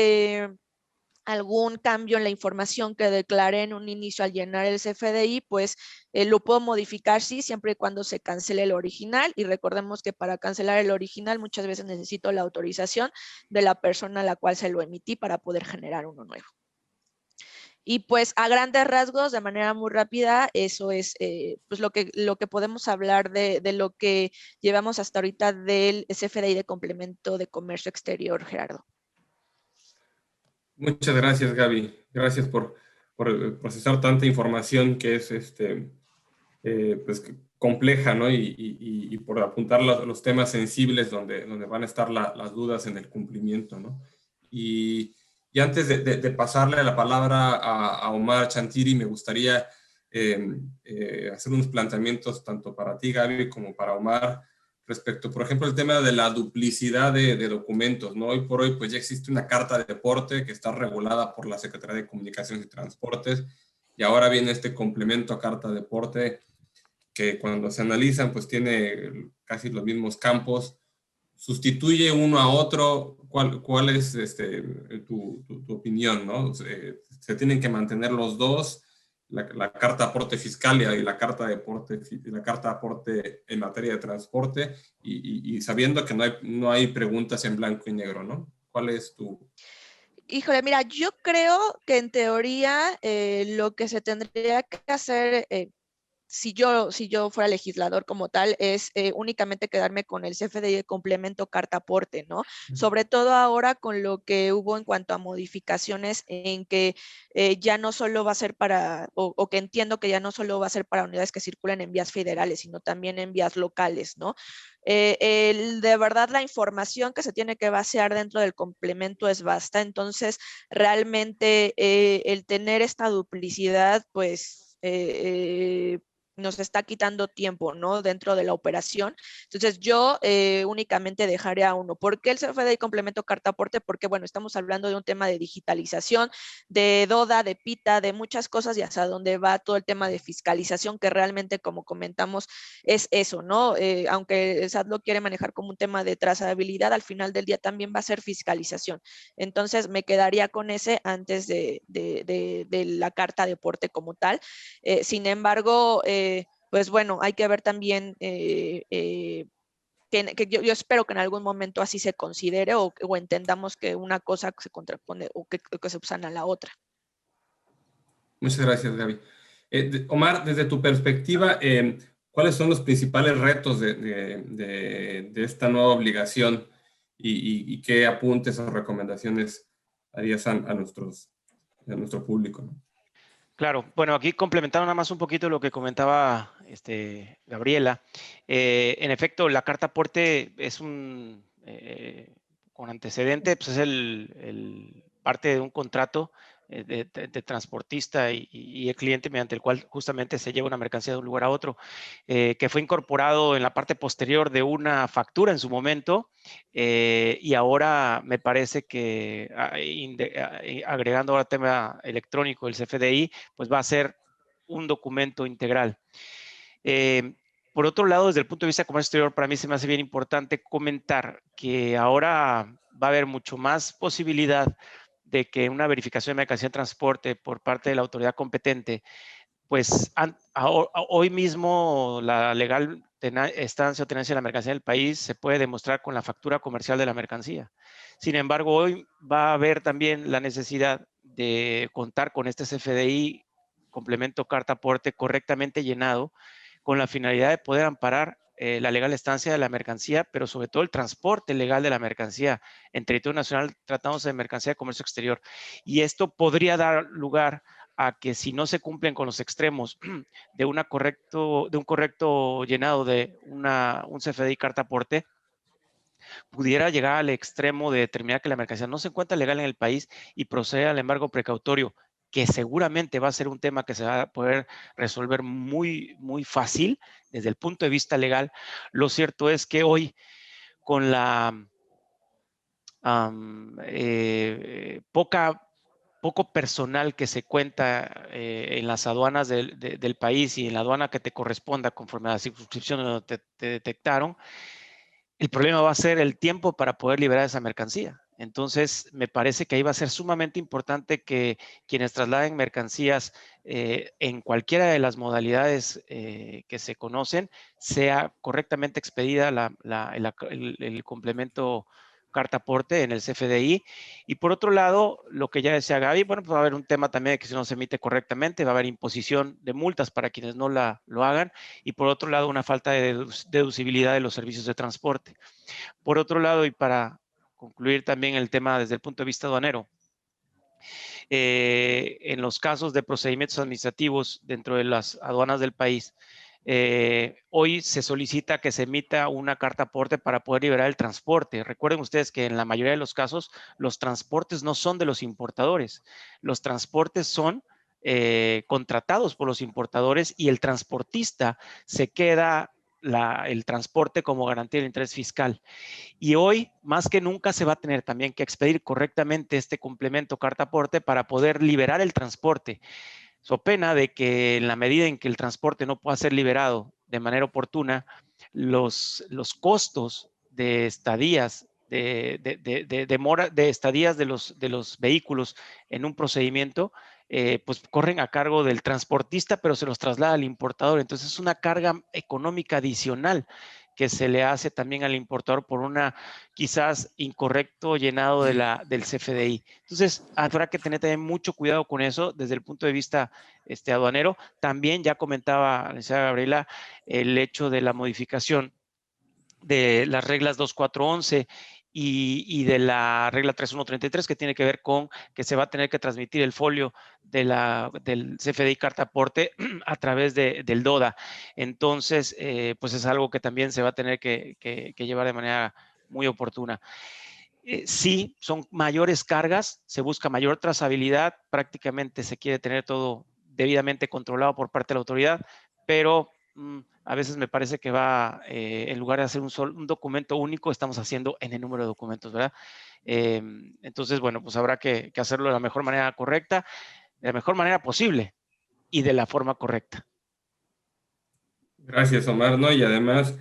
algún cambio en la información que declaré en un inicio al llenar el CFDI, pues lo puedo modificar, sí, siempre y cuando se cancele el original. Y recordemos que para cancelar el original muchas veces necesito la autorización de la persona a la cual se lo emití para poder generar uno nuevo. Y pues a grandes rasgos, de manera muy rápida, eso es pues lo que podemos hablar de lo que llevamos hasta ahorita del CFDI de complemento de comercio exterior, Gerardo. Muchas gracias, Gaby. Gracias por procesar tanta información que es pues, compleja, ¿no? Y por apuntar los temas sensibles donde van a estar las dudas en el cumplimiento, ¿no? Y antes de pasarle la palabra a Omar Chantiri, me gustaría hacer unos planteamientos tanto para ti, Gaby, como para Omar, respecto, por ejemplo, el tema de la duplicidad de documentos, ¿no? Hoy por hoy, pues ya existe una carta de deporte que está regulada por la Secretaría de Comunicaciones y Transportes, y ahora viene este complemento a carta de deporte que cuando se analizan, pues tiene casi los mismos campos. ¿Sustituye uno a otro? ¿Cuál es tu opinión, ¿no? ¿Se tienen que mantener los dos? La carta de aporte fiscal y la carta de aporte en materia de transporte, y sabiendo que no hay preguntas en blanco y negro, ¿no? ¿Cuál es tu...? Híjole, mira, yo creo que en teoría lo que se tendría que hacer si yo fuera legislador como tal, es únicamente quedarme con el CFDI de complemento carta aporte, ¿no? Sobre todo ahora con lo que hubo en cuanto a modificaciones en que ya no solo va a ser para, o que entiendo que ya no solo va a ser para unidades que circulen en vías federales, sino también en vías locales, ¿no? De verdad la información que se tiene que vaciar dentro del complemento es vasta, entonces realmente el tener esta duplicidad, pues nos está quitando tiempo, ¿no? Dentro de la operación. Entonces yo únicamente dejaré a uno. ¿Por qué el CFDI complemento carta aporte? Porque bueno, estamos hablando de un tema de digitalización, de DODA, de PITA, de muchas cosas y hasta donde va todo el tema de fiscalización que realmente, como comentamos, es eso, ¿no? Aunque el SAT lo quiere manejar como un tema de trazabilidad, al final del día también va a ser fiscalización. Entonces me quedaría con ese antes de la carta de aporte como tal. Sin embargo, pues bueno, hay que ver también que yo espero que en algún momento así se considere o entendamos que una cosa se contrapone o que se usan a la otra. Muchas gracias, Gaby. Omar, desde tu perspectiva, ¿cuáles son los principales retos de esta nueva obligación y qué apuntes o recomendaciones harías a nuestro público, ¿no? Claro, bueno, aquí complementando nada más un poquito lo que comentaba Gabriela. En efecto, la carta aporte es con antecedente, pues es parte de un contrato de transportista y el cliente mediante el cual justamente se lleva una mercancía de un lugar a otro, que fue incorporado en la parte posterior de una factura en su momento, y ahora me parece que agregando ahora el tema electrónico, el CFDI, pues va a ser un documento integral. Por otro lado, desde el punto de vista de comercio exterior, para mí se me hace bien importante comentar que ahora va a haber mucho más posibilidad de que una verificación de mercancía en transporte por parte de la autoridad competente, pues hoy mismo la legal estancia o tenencia de la mercancía del país se puede demostrar con la factura comercial de la mercancía. Sin embargo, hoy va a haber también la necesidad de contar con este CFDI, complemento carta aporte, correctamente llenado, con la finalidad de poder amparar la legal estancia de la mercancía, pero sobre todo el transporte legal de la mercancía en territorio nacional, tratándose de mercancía de comercio exterior. Y esto podría dar lugar a que si no se cumplen con los extremos de un correcto llenado de un CFDI carta aporte, pudiera llegar al extremo de determinar que la mercancía no se encuentra legal en el país y procede al embargo precautorio, que seguramente va a ser un tema que se va a poder resolver muy, muy fácil desde el punto de vista legal. Lo cierto es que hoy, con la poco personal que se cuenta en las aduanas del país y en la aduana que te corresponda conforme a la circunscripción donde te detectaron, el problema va a ser el tiempo para poder liberar esa mercancía. Entonces, me parece que ahí va a ser sumamente importante que quienes trasladen mercancías en cualquiera de las modalidades que se conocen, sea correctamente expedida el complemento carta aporte en el CFDI. Y por otro lado, lo que ya decía Gaby, bueno, pues va a haber un tema también de que si no se emite correctamente, va a haber imposición de multas para quienes no lo hagan. Y por otro lado, una falta de deducibilidad de los servicios de transporte. Por otro lado, y para concluir también el tema desde el punto de vista aduanero, en los casos de procedimientos administrativos dentro de las aduanas del país, hoy se solicita que se emita una carta aporte para poder liberar el transporte. Recuerden ustedes que en la mayoría de los casos los transportes no son de los importadores. Los transportes son contratados por los importadores y el transportista se queda el transporte como garantía del interés fiscal. Y hoy, más que nunca, se va a tener también que expedir correctamente este complemento carta aporte para poder liberar el transporte. So pena de que en la medida en que el transporte no pueda ser liberado de manera oportuna, los costos de estadías, de estadías de los vehículos en un procedimiento, pues corren a cargo del transportista, pero se los traslada al importador. Entonces es una carga económica adicional que se le hace también al importador por una quizás incorrecto llenado del CFDI. Entonces, habrá que tener también mucho cuidado con eso desde el punto de vista aduanero. También ya comentaba la licenciada Gabriela el hecho de la modificación de las reglas 2411 y de la regla 3133, que tiene que ver con que se va a tener que transmitir el folio del CFDI carta aporte a través del DODA. Entonces, pues es algo que también se va a tener que llevar de manera muy oportuna. Sí, son mayores cargas, se busca mayor trazabilidad, prácticamente se quiere tener todo debidamente controlado por parte de la autoridad, pero a veces me parece que en lugar de hacer un documento único, estamos haciendo en el número de documentos, ¿verdad? Entonces, bueno, pues habrá que hacerlo de la mejor manera correcta, de la mejor manera posible y de la forma correcta. Gracias, Omar, ¿no? Y además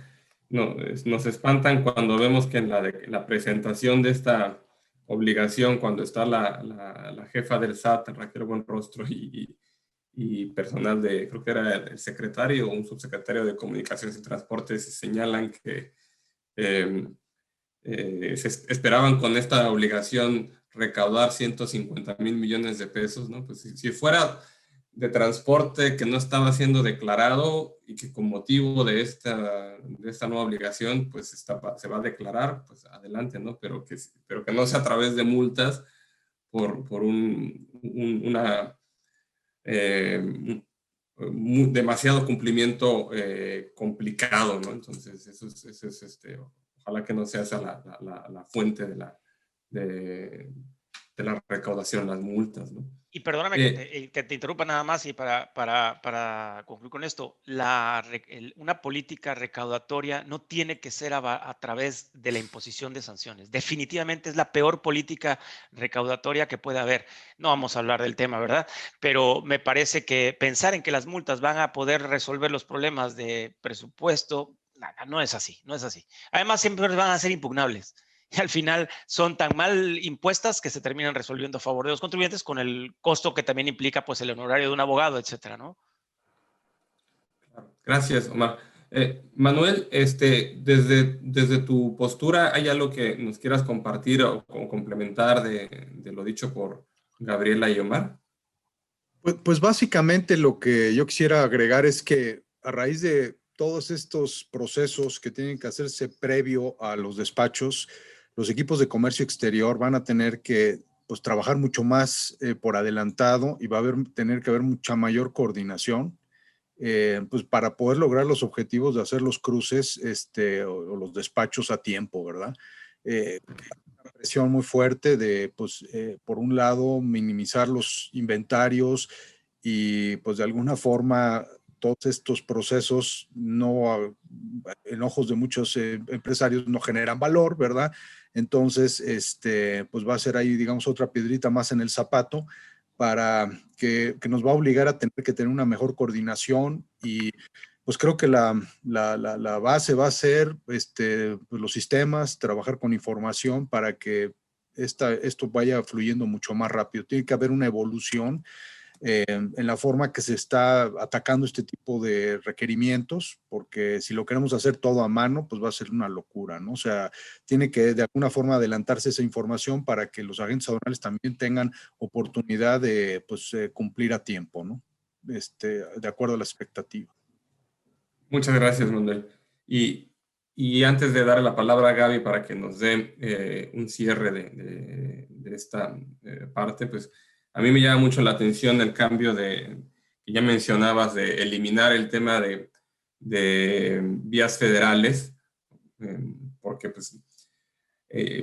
nos espantan cuando vemos que en la presentación de esta obligación, cuando está la jefa del SAT, Raquel Buenrostro, y personal creo que era el secretario o un subsecretario de Comunicaciones y Transportes, señalan que esperaban con esta obligación recaudar 150,000 millones de pesos, ¿no? Pues si fuera de transporte que no estaba siendo declarado y que con motivo de esta nueva obligación, pues se va a declarar, pues adelante, ¿no? Pero que no sea a través de multas por una demasiado cumplimiento complicado, ¿no? Entonces, eso es ojalá que no sea esa la fuente de la recaudación, las multas, ¿no? Y perdóname que te interrumpa nada más y para concluir con esto, una política recaudatoria no tiene que ser a través de la imposición de sanciones. Definitivamente es la peor política recaudatoria que puede haber. No vamos a hablar del tema, ¿verdad? Pero me parece que pensar en que las multas van a poder resolver los problemas de presupuesto, nada, no es así, no es así. Además, siempre van a ser impugnables. Y al final son tan mal impuestas que se terminan resolviendo a favor de los contribuyentes con el costo que también implica pues el honorario de un abogado, etcétera, ¿no? Gracias, Omar. Manuel, desde tu postura, ¿hay algo que nos quieras compartir o complementar de lo dicho por Gabriela y Omar? Pues básicamente lo que yo quisiera agregar es que a raíz de todos estos procesos que tienen que hacerse previo a los despachos, los equipos de comercio exterior van a tener que pues, trabajar mucho más por adelantado y va a tener que haber mucha mayor coordinación pues, para poder lograr los objetivos de hacer los cruces o los despachos a tiempo, ¿verdad? Una presión muy fuerte de, pues, por un lado, minimizar los inventarios y, pues, de alguna forma todos estos procesos en ojos de muchos empresarios no generan valor, ¿verdad? Entonces, pues va a ser ahí, digamos, otra piedrita más en el zapato para que nos va a obligar a tener que tener una mejor coordinación y pues creo que la base va a ser pues los sistemas, trabajar con información para que esto vaya fluyendo mucho más rápido. Tiene que haber una evolución en la forma que se está atacando este tipo de requerimientos, porque si lo queremos hacer todo a mano, pues va a ser una locura, ¿no? O sea, tiene que de alguna forma adelantarse esa información para que los agentes aduanales también tengan oportunidad de pues, cumplir a tiempo, ¿no? De acuerdo a la expectativa. Muchas gracias, Manuel. Y antes de darle la palabra a Gaby para que nos dé un cierre de esta parte, pues a mí me llama mucho la atención el cambio que ya mencionabas de eliminar el tema de vías federales, porque pues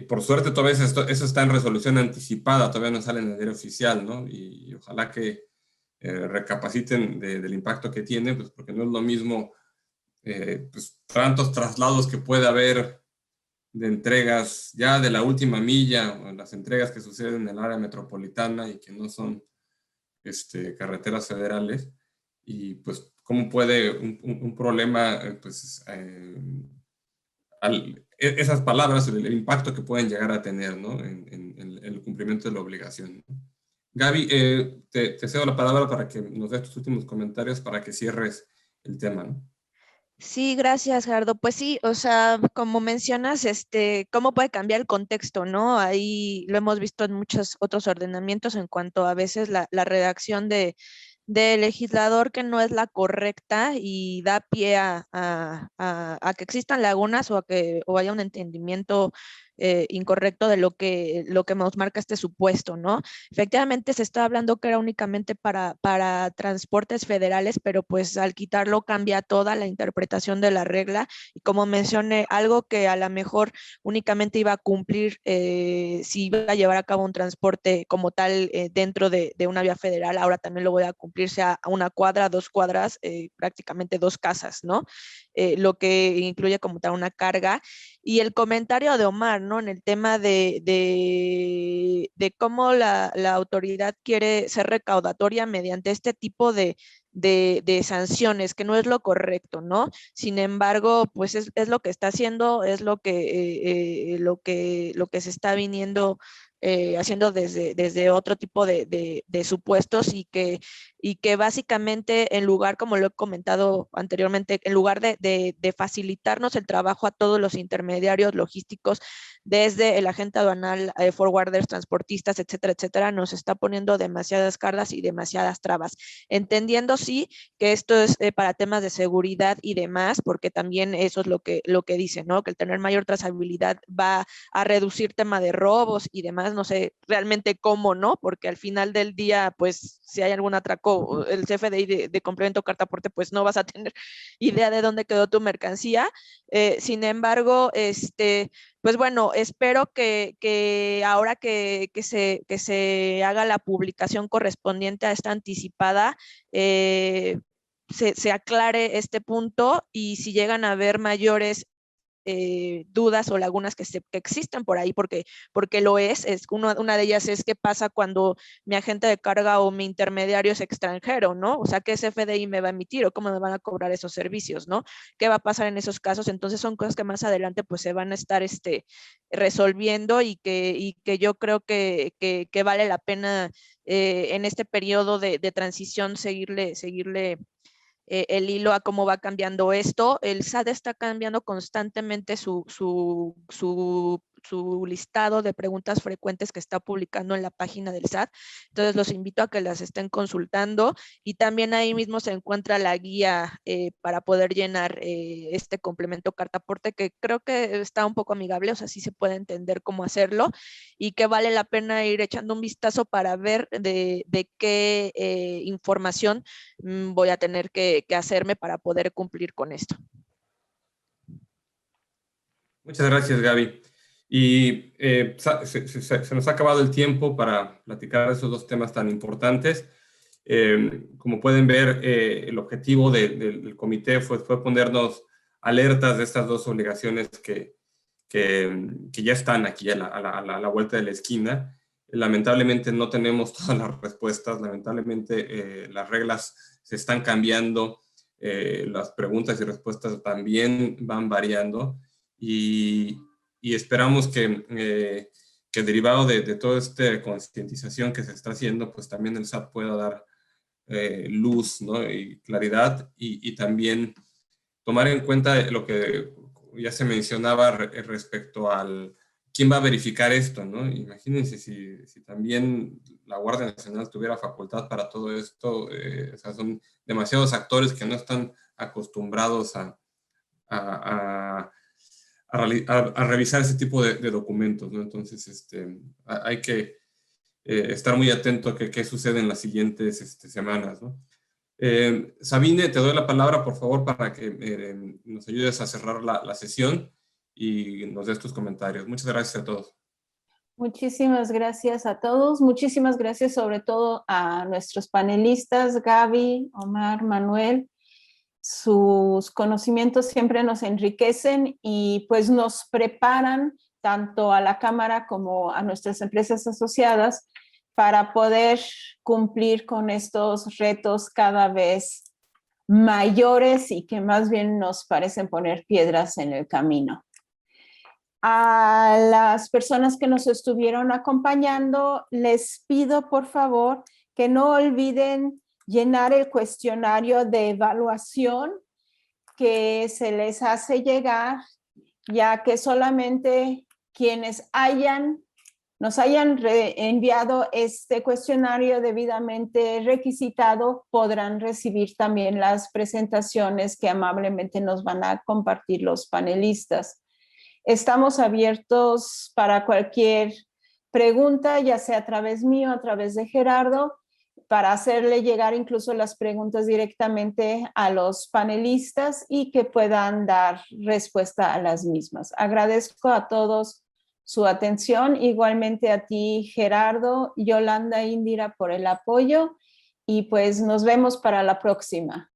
por suerte todavía eso está en resolución anticipada, todavía no sale en el diario oficial, ¿no? Y ojalá que recapaciten del impacto que tiene, pues porque no es lo mismo pues tantos traslados que puede haber de entregas ya de la última milla, o las entregas que suceden en el área metropolitana y que no son carreteras federales, y pues cómo puede un problema, pues esas palabras, el impacto que pueden llegar a tener, ¿no? en el cumplimiento de la obligación, ¿no? Gaby, te cedo la palabra para que nos des tus últimos comentarios para que cierres el tema, ¿no? Sí, gracias, Gerardo. Pues sí, o sea, como mencionas, cómo puede cambiar el contexto, ¿no? Ahí lo hemos visto en muchos otros ordenamientos en cuanto a veces la redacción de legislador que no es la correcta y da pie a que existan lagunas o haya un entendimiento incorrecto de lo que nos marca este supuesto, ¿no? Efectivamente se está hablando que era únicamente para transportes federales, pero pues al quitarlo cambia toda la interpretación de la regla y como mencioné, algo que a lo mejor únicamente iba a cumplir si iba a llevar a cabo un transporte como tal dentro de una vía federal, ahora también lo voy a cumplir, sea a una cuadra, 2 cuadras, prácticamente 2 casas, ¿no? Lo que incluye como tal una carga. Y el comentario de Omar, ¿no? En el tema de cómo la autoridad quiere ser recaudatoria mediante este tipo de sanciones, que no es lo correcto, ¿no? Sin embargo, pues es lo que está haciendo, es lo que se está viniendo haciendo desde otro tipo de supuestos y que básicamente en lugar, como lo he comentado anteriormente, en lugar de facilitarnos el trabajo a todos los intermediarios logísticos, desde el agente aduanal, forwarders, transportistas, etcétera, etcétera, nos está poniendo demasiadas cargas y demasiadas trabas. Entendiendo, sí, que esto es para temas de seguridad y demás, porque también eso es lo que dice, ¿no? Que el tener mayor trazabilidad va a reducir tema de robos y demás, no sé realmente cómo, ¿no? Porque al final del día, pues, si hay algún atraco, el CFDI de complemento carta aporte, pues no vas a tener idea de dónde quedó tu mercancía. Sin embargo, pues bueno, espero que ahora que se haga la publicación correspondiente a esta anticipada, se aclare este punto y si llegan a haber mayores dudas o lagunas que existen por ahí, porque lo es una de ellas es qué pasa cuando mi agente de carga o mi intermediario es extranjero, ¿no? O sea, ¿qué CFDI me va a emitir o cómo me van a cobrar esos servicios, ¿no? ¿Qué va a pasar en esos casos? Entonces son cosas que más adelante pues se van a estar resolviendo y que yo creo que vale la pena en este periodo de transición seguirle el hilo a cómo va cambiando esto. El SAT está cambiando constantemente su listado de preguntas frecuentes que está publicando en la página del SAT. Entonces los invito a que las estén consultando y también ahí mismo se encuentra la guía para poder llenar este complemento carta aporte que creo que está un poco amigable, o sea, sí se puede entender cómo hacerlo y que vale la pena ir echando un vistazo para ver de qué información voy a tener que hacerme para poder cumplir con esto. Muchas gracias, Gaby. Y se nos ha acabado el tiempo para platicar de esos dos temas tan importantes. Como pueden ver, el objetivo del comité fue ponernos alertas de estas dos obligaciones que ya están aquí a la vuelta de la esquina. Lamentablemente no tenemos todas las respuestas, lamentablemente las reglas se están cambiando, las preguntas y respuestas también van variando y esperamos que derivado de toda esta concientización que se está haciendo, pues también el SAT pueda dar luz, ¿no? Y claridad y también tomar en cuenta lo que ya se mencionaba respecto al quién va a verificar esto, ¿no? Imagínense si también la Guardia Nacional tuviera facultad para todo esto, o sea, son demasiados actores que no están acostumbrados a revisar ese tipo de documentos, ¿no? Entonces, hay que estar muy atento a qué sucede en las siguientes semanas, ¿no? Sabine, te doy la palabra, por favor, para que nos ayudes a cerrar la sesión y nos des tus comentarios. Muchas gracias a todos. Muchísimas gracias a todos. Muchísimas gracias sobre todo a nuestros panelistas, Gaby, Omar, Manuel. Sus conocimientos siempre nos enriquecen y pues nos preparan tanto a la Cámara como a nuestras empresas asociadas para poder cumplir con estos retos cada vez mayores y que más bien nos parecen poner piedras en el camino. A las personas que nos estuvieron acompañando, les pido por favor que no olviden llenar el cuestionario de evaluación que se les hace llegar, ya que solamente quienes nos hayan enviado este cuestionario debidamente requisitado podrán recibir también las presentaciones que amablemente nos van a compartir los panelistas. Estamos abiertos para cualquier pregunta, ya sea a través mío, a través de Gerardo, para hacerle llegar incluso las preguntas directamente a los panelistas y que puedan dar respuesta a las mismas. Agradezco a todos su atención, igualmente a ti, Gerardo, Yolanda, Indira, por el apoyo, y pues nos vemos para la próxima.